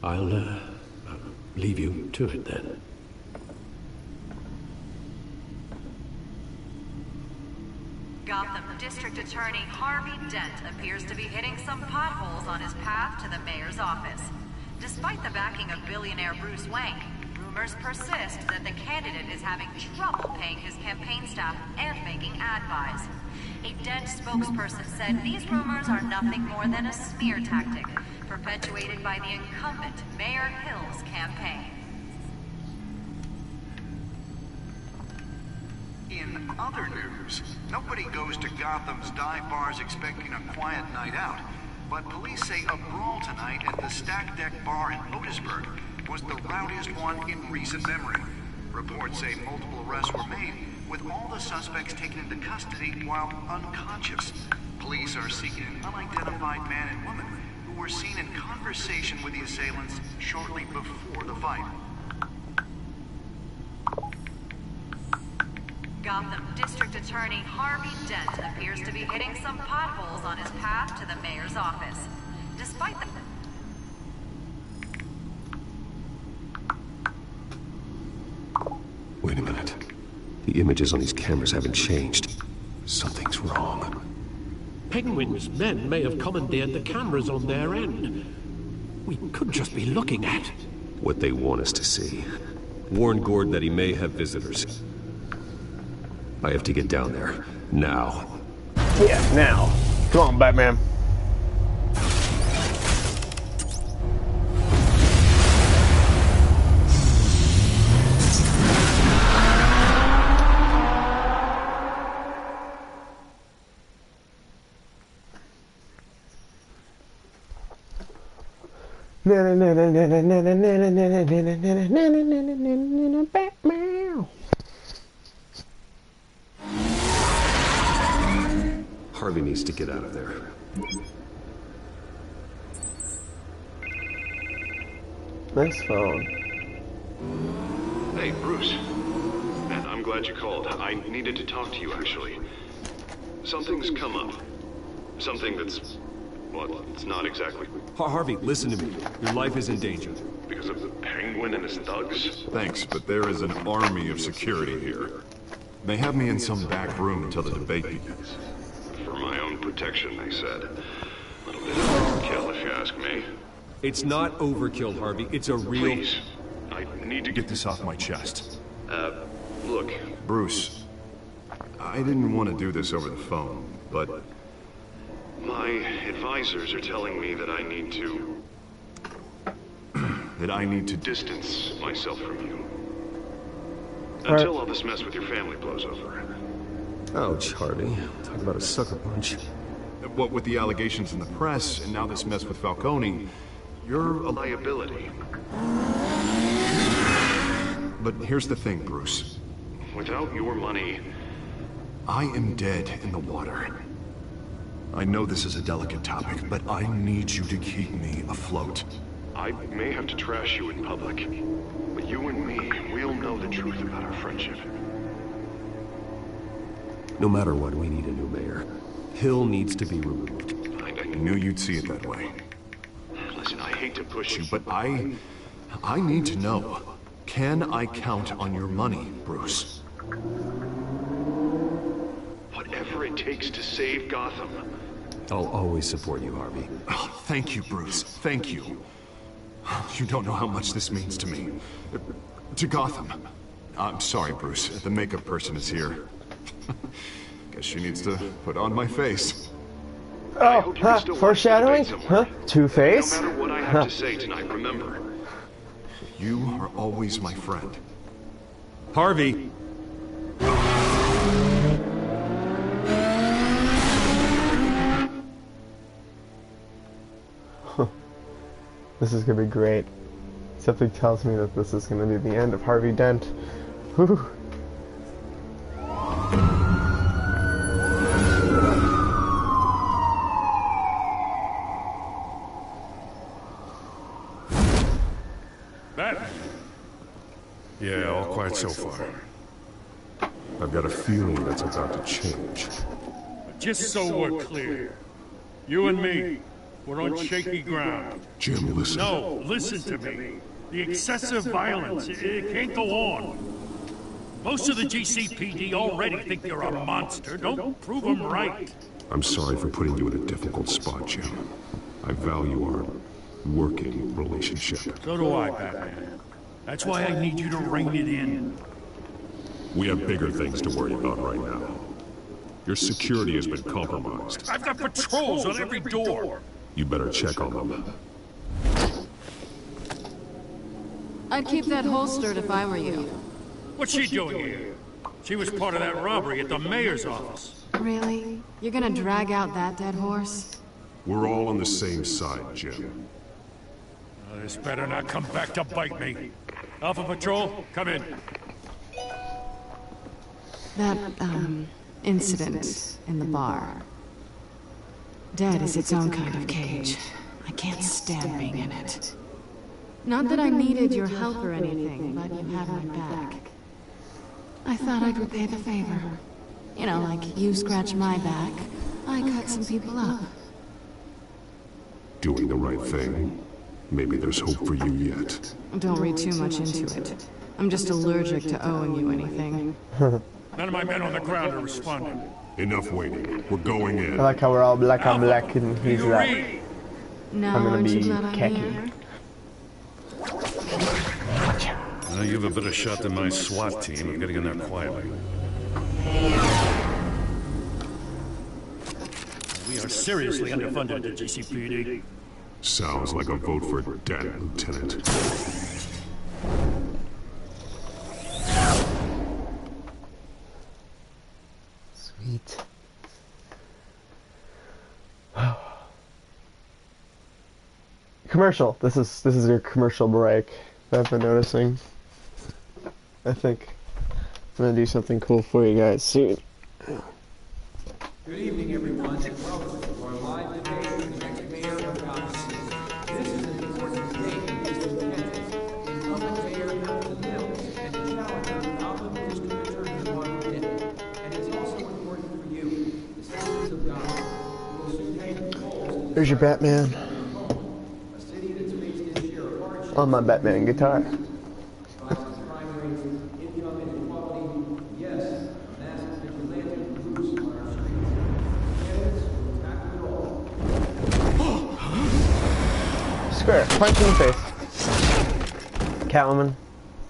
I'll leave you to it then. Gotham District Attorney Harvey Dent appears to be hitting some potholes on his path to the mayor's office. Despite the backing of billionaire Bruce Wayne, rumors persist that the candidate is having trouble paying his campaign staff and making ad buys. A Dent spokesperson said these rumors are nothing more than a smear tactic, perpetuated by the incumbent Mayor Hill's campaign. In other news, nobody goes to Gotham's dive bars expecting a quiet night out, but police say a brawl tonight at the Stack Deck Bar in Otisburg was the rowdiest one in recent memory. Reports say multiple arrests were made, with all the suspects taken into custody while unconscious. Police are seeking an unidentified man and woman who were seen in conversation with the assailants shortly before the fight. Gotham District Attorney Harvey Dent appears to be hitting some potholes on his path to the mayor's office. Despite the... Wait a minute. The images on these cameras haven't changed. Something's wrong. Penguin's men may have commandeered the cameras on their end. We could just be looking at what they want us to see. Warn Gordon that he may have visitors. I have to get down there. Now. Yeah, now. Come on, Batman. Batman. Harvey needs to get out of there. Nice phone. Hey, Bruce. Man, I'm glad you called. I needed to talk to you, actually. Something's come up. Something that's... well, it's not exactly... Harvey, listen to me. Your life is in danger. Because of the Penguin and his thugs? Thanks, but there is an army of security here. They have me in some back room until the debate begins. For my own protection, they said. A little bit of overkill, if you ask me. It's not overkill, Harvey. It's a real... Please. I need to Get this off my chest. Look. Bruce, I didn't want to do this over the phone, but... my advisors are telling me that I need to... that I need to distance myself from you. Until all this mess with your family blows over. Ouch, Harvey. Talk about a sucker punch. What with the allegations in the press, and now this mess with Falcone, you're a liability. But here's the thing, Bruce. Without your money... I am dead in the water. I know this is a delicate topic, but I need you to keep me afloat. I may have to trash you in public, but you and me, we'll know the truth about our friendship. No matter what, we need a new mayor. Hill needs to be removed. I knew you'd see it that way. Listen, I hate to push you, But I need to know. Can I count on your money, Bruce? whatever it takes to save Gotham. I'll always support you, Harvey. Oh, thank you, Bruce. Thank you. You don't know how much this means to me. To Gotham. I'm sorry, Bruce. The makeup person is here. Guess she needs to put on my face. Oh, foreshadowing? Huh? Two-Face? No matter what I have to say tonight, remember. You are always my friend. Harvey! This is gonna be great. Something tells me that this is gonna be the end of Harvey Dent. Whew. Batman. Yeah, all quiet so far. I've got a feeling that's about to change. Just so we're clear, you and me, we're on shaky ground. Jim, listen. No, listen to me. The excessive violence, it can't go on. Most of the GCPD already think you're a monster. Don't prove them right. I'm sorry for putting you in a difficult spot, Jim. I value our working relationship. So do I, Batman. That's why I need you to rein it in. We have bigger things to worry about right now. Your security has been compromised. I've got patrols on every door. You better check on them. I'd keep that holstered if I were you. What's she doing here? She was part of that robbery at the mayor's office. Really? You're gonna drag out that dead horse? We're all on the same side, Jim. This better not come back to bite me. Alpha Patrol, come in. That, incident in the bar. Dead is its own kind of cage. I can't stand being in it. Not that I needed your help or anything, but you have my back. I thought I'd repay the favor. You know, like you scratch my back, I cut some people up. Doing the right thing. Maybe there's hope for you yet. Don't read too much into it. I'm just allergic to owing you anything. None of my men on the ground are responding. Enough waiting. We're going in. I like how we're all black on black and he's like, No, I'm gonna aren't you be glad I'm khaki. here? Now you have a better shot than my SWAT team of getting in there quietly. We are seriously underfunded at the GCPD. Sounds like a vote for death, Lieutenant. Sweet. Commercial. This is your commercial break that I've been noticing. I think I'm gonna do something cool for you guys soon. Good evening, everyone, and welcome to our live debate for the next mayor of Gotham City. This is an important debate for district candidates, incumbent mayor Hamilton Mills and the challenger Gotham District Attorney Harvey Dent. And it's also important for you, the citizens of Gotham, who will soon take the polls. There's your Batman. A city that's faced its share of hardship. On my Batman guitar. Square, punch in the face. Catwoman.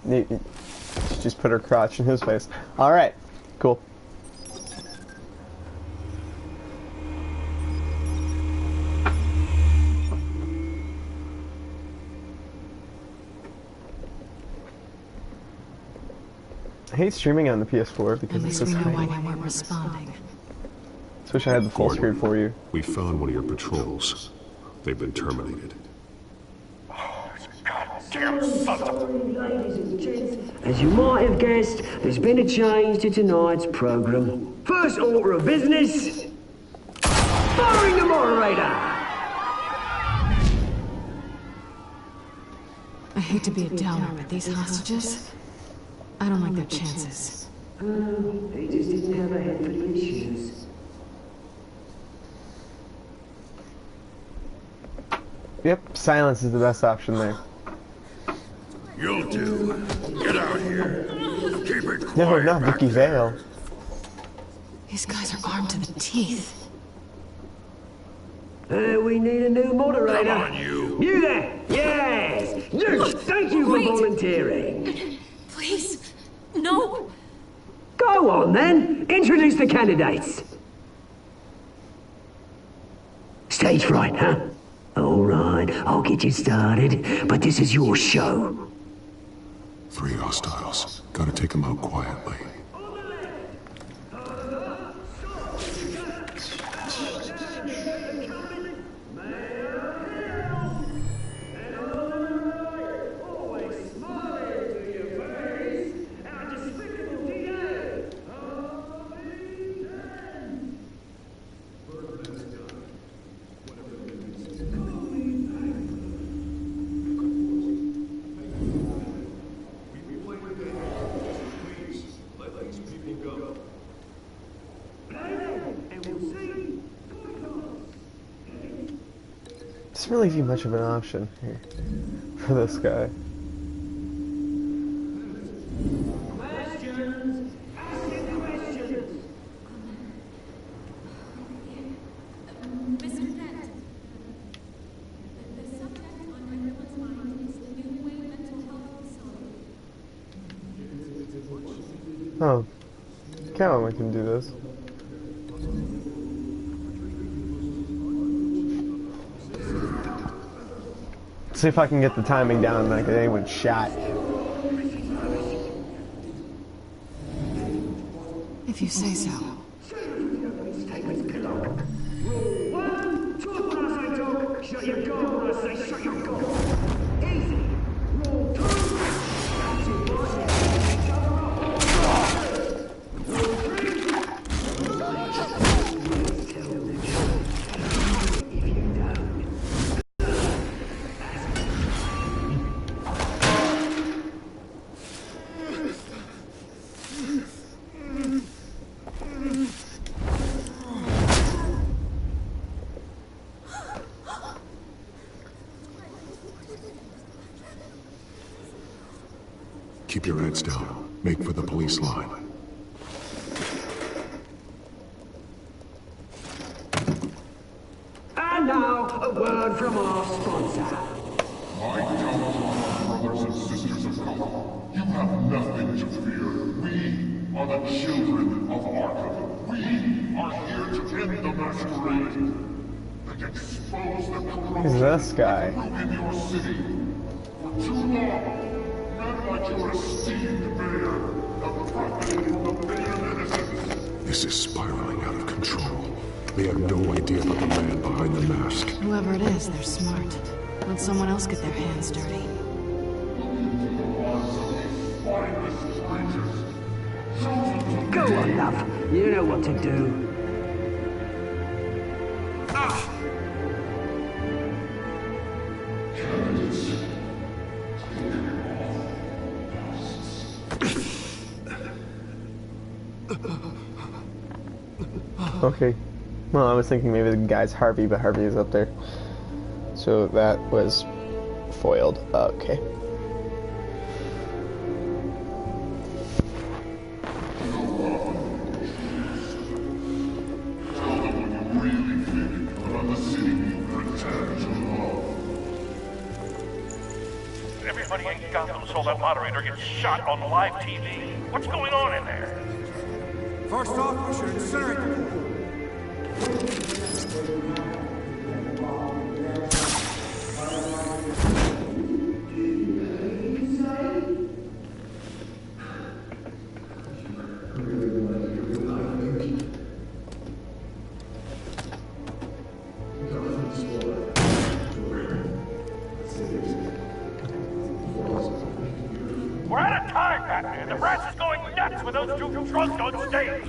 She just put her crotch in his face. Alright, cool. I hate streaming on the PS4 because it's just we know why they weren't responding. I wish I had the full screen for you. We found one of your patrols. They've been terminated. As you might have guessed, there's been a change to tonight's program. First order of business, firing the moderator. I hate to be a downer, but these hostages, I don't like their chances. He just didn't have a head for the issues. Yep, silence is the best option there. You'll do. Get out here. Keep it quiet. No, not Vicky Vale. These guys are armed to the teeth. We need a new moderator. Come on, you. You there? Yes. Yes. Thank you for volunteering. Please, no. Go on then. Introduce the candidates. Stage fright, huh? All right, I'll get you started, but this is your show. 3 hostiles. Gotta take them out quietly. Doesn't really leave much of an option here for this guy. Oh, Catwoman can do this. See if I can get the timing down like anyone's shot. If you say so. Shut your goal when I say shut your goal. Easy. Roll 2. That's it, boss. Keep your heads down. Make for the police line. And now, a word from our sponsor. My Telltale brothers and sisters of Gotham, you have nothing to fear. We are the children of Arkham. We are here to end the masquerade and expose the corruption Who's this guy? in your city. For too long, men like your esteemed mayor have profited from the pain of innocence. This is spiraling out of control. They have no idea about the man behind the mask. Whoever it is, they're smart. Let someone else get their hands dirty. Go on, love. You know what to do. Okay. Well, I was thinking maybe the guy's Harvey, but Harvey is up there. So that was foiled. Okay. Everybody in Gotham saw that moderator get shot on live TV. What's going on in there? First off, we should incinerate the pool. We're out of time, Batman. The brass is going nuts with those two drunks on stage.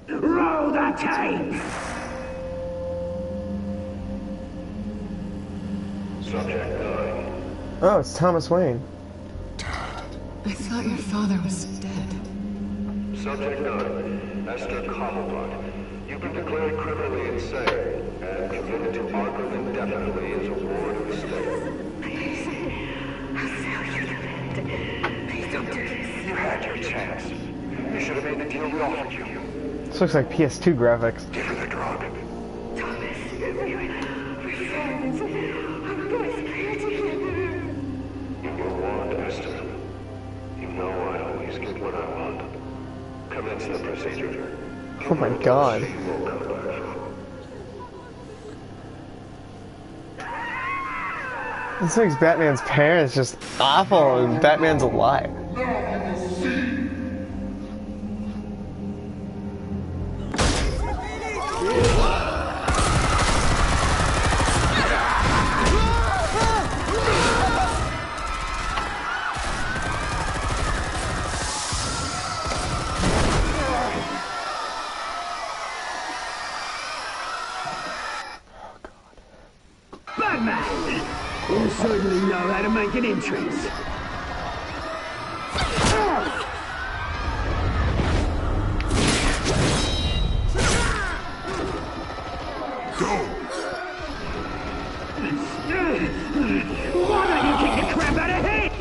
Roll the tape! Subject 9. Oh, it's Thomas Wayne. I thought your father was dead. Subject 9. Esther Cobblepot. You've been declared criminally insane and committed to Arkham indefinitely as a ward of the state. Please. I'll sell you the land. Please don't do this. You had your chance. You should have made the deal we offered you. This looks like PS2 graphics. Give her the drug. Thomas, we're friends. I'm going to pray together. You were warned, Esther. You know I always get what I want. Commence the procedure. Oh my god. She will come back. This makes Batman's parents just awful and Batman's alive. Batman! You certainly know how to make an entrance. Why don't you kick the crap out of him?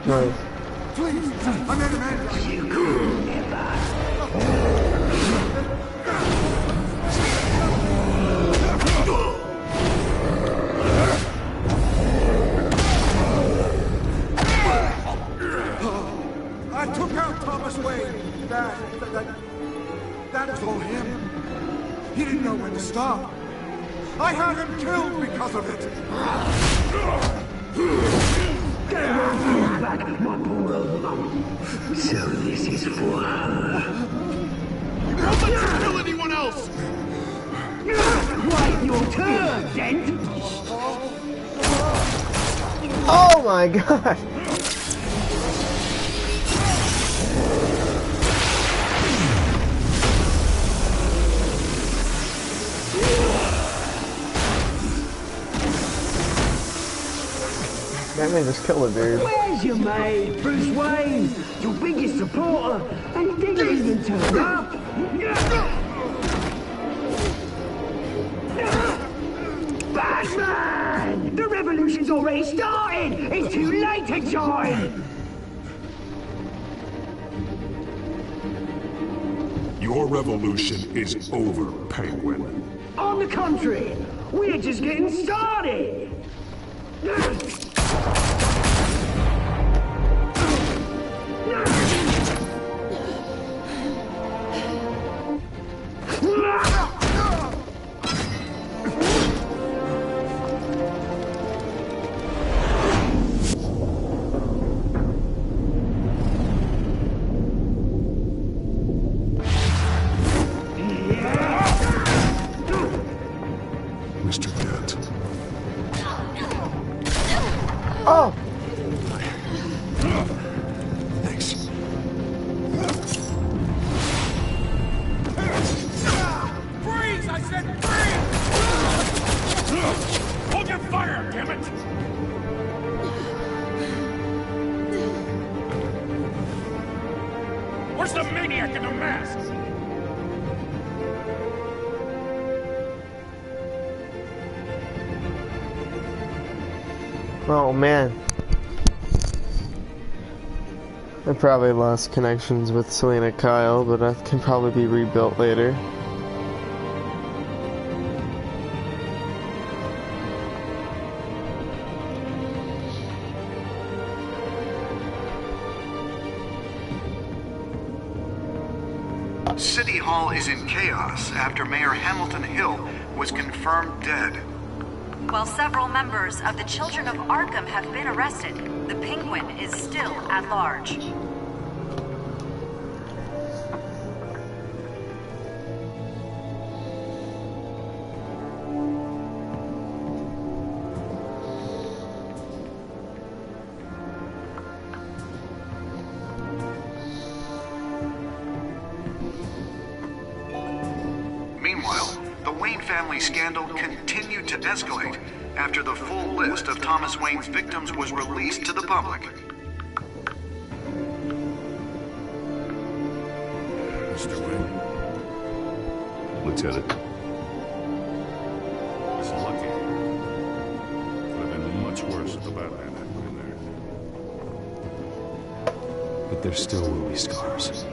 Nice. Please, I'm in man. You could never. I took out Thomas Wayne. That was all him. He didn't know when to stop. I had him killed because of it. Get her back, my poor old mum. So this is for her. Don't let you kill anyone else! Wait your turn, Dent! Oh my god! Batman just killed a dude. Where's your mate, Bruce Wayne? Your biggest supporter, and he didn't even turn up! Batman! The revolution's already started! It's too late to join! Your revolution is over, Penguin. On the contrary, we're just getting started. Mr. Dent. Oh! Thanks. Freeze! I said freeze! Hold your fire, damn it! Where's the maniac in the mask? Oh man. I probably lost connections with Selena Kyle, but that can probably be rebuilt later. City Hall is in chaos after Mayor Hamilton Hill was confirmed dead. While several members of the Children of Arkham have been arrested, the Penguin is still at large. Meanwhile, the Wayne family scandal continued to escalate after the full list of Thomas Wayne's victims was released to the public. Mr. Wayne. Lieutenant. It's lucky. Could have been much worse if the Batman had been there. But there still will be scars.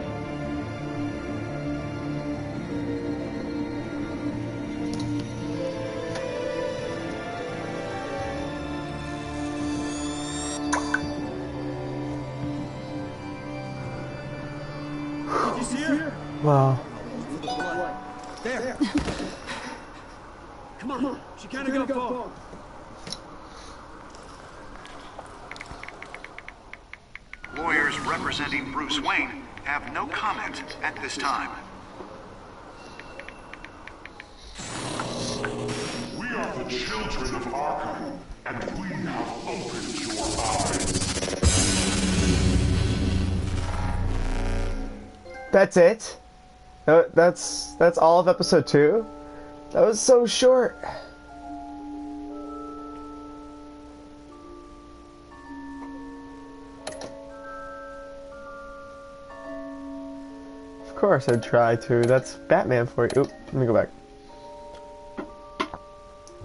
Did you see her? Wow. There. Come on. She can't go far. Lawyers representing Bruce Wayne have no comment at this time. We are the children of Arkham, and we have opened your eyes. That's it? That's all of episode 2? That was so short. Of course I'd try to. That's Batman for you. Oop, let me go back.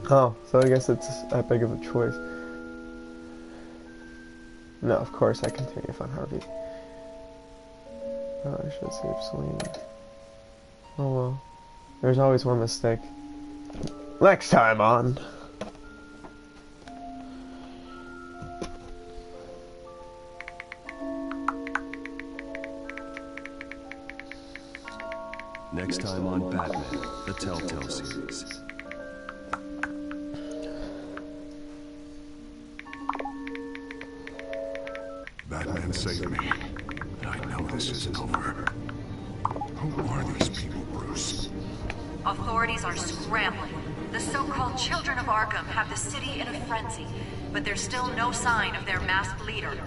Oh, so I guess it's that big of a choice. No, of course I continue to find Harvey. Oh, I should save Selena. Oh well. There's always one mistake. Next time on. Next time on Batman, the Telltale series. Batman saved me. And I know this isn't over. Who are these people, Bruce? Authorities are scrambling. The so-called Children of Arkham have the city in a frenzy, but there's still no sign of their masked leader.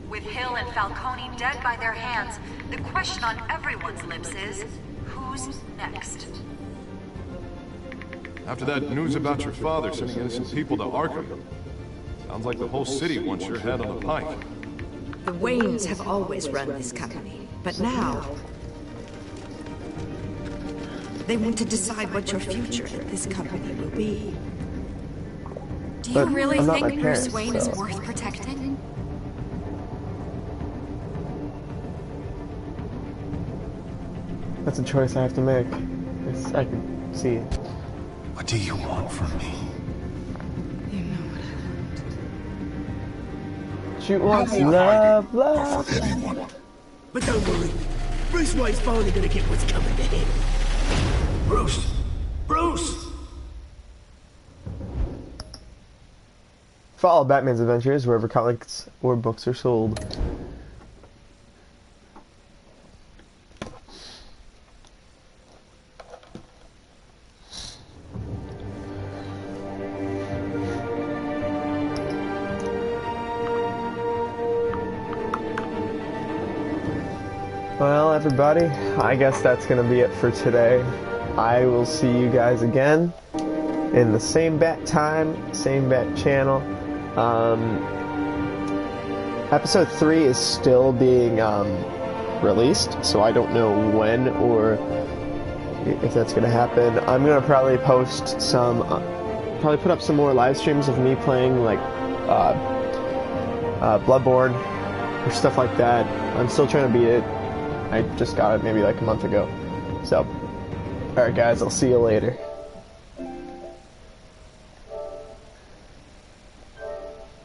With Hill and Falcone dead by their hands, the question on everyone's lips is, who's next? After that news about your father sending innocent people to Arkham, sounds like the whole city wants your head on the pike. The Waynes have always run this company, but now they want to decide what your future at this company will be. Do you really think Bruce Wayne is worth protecting? That's a choice I have to make. I can see it. What do you want from me? You know what I want. She wants love, love. For anyone. But don't worry. Bruce Wayne's finally gonna get what's coming to him. Bruce! Bruce! Follow Batman's adventures wherever comics or books are sold. Well, everybody, I guess that's going to be it for today. I will see you guys again in the same bat time, same bat channel. Episode 3 is still being released, so I don't know when or if that's going to happen. I'm going to probably post some, probably put up some more live streams of me playing, like, Bloodborne or stuff like that. I'm still trying to beat it. I just got it maybe like a month ago. So, alright guys, I'll see you later.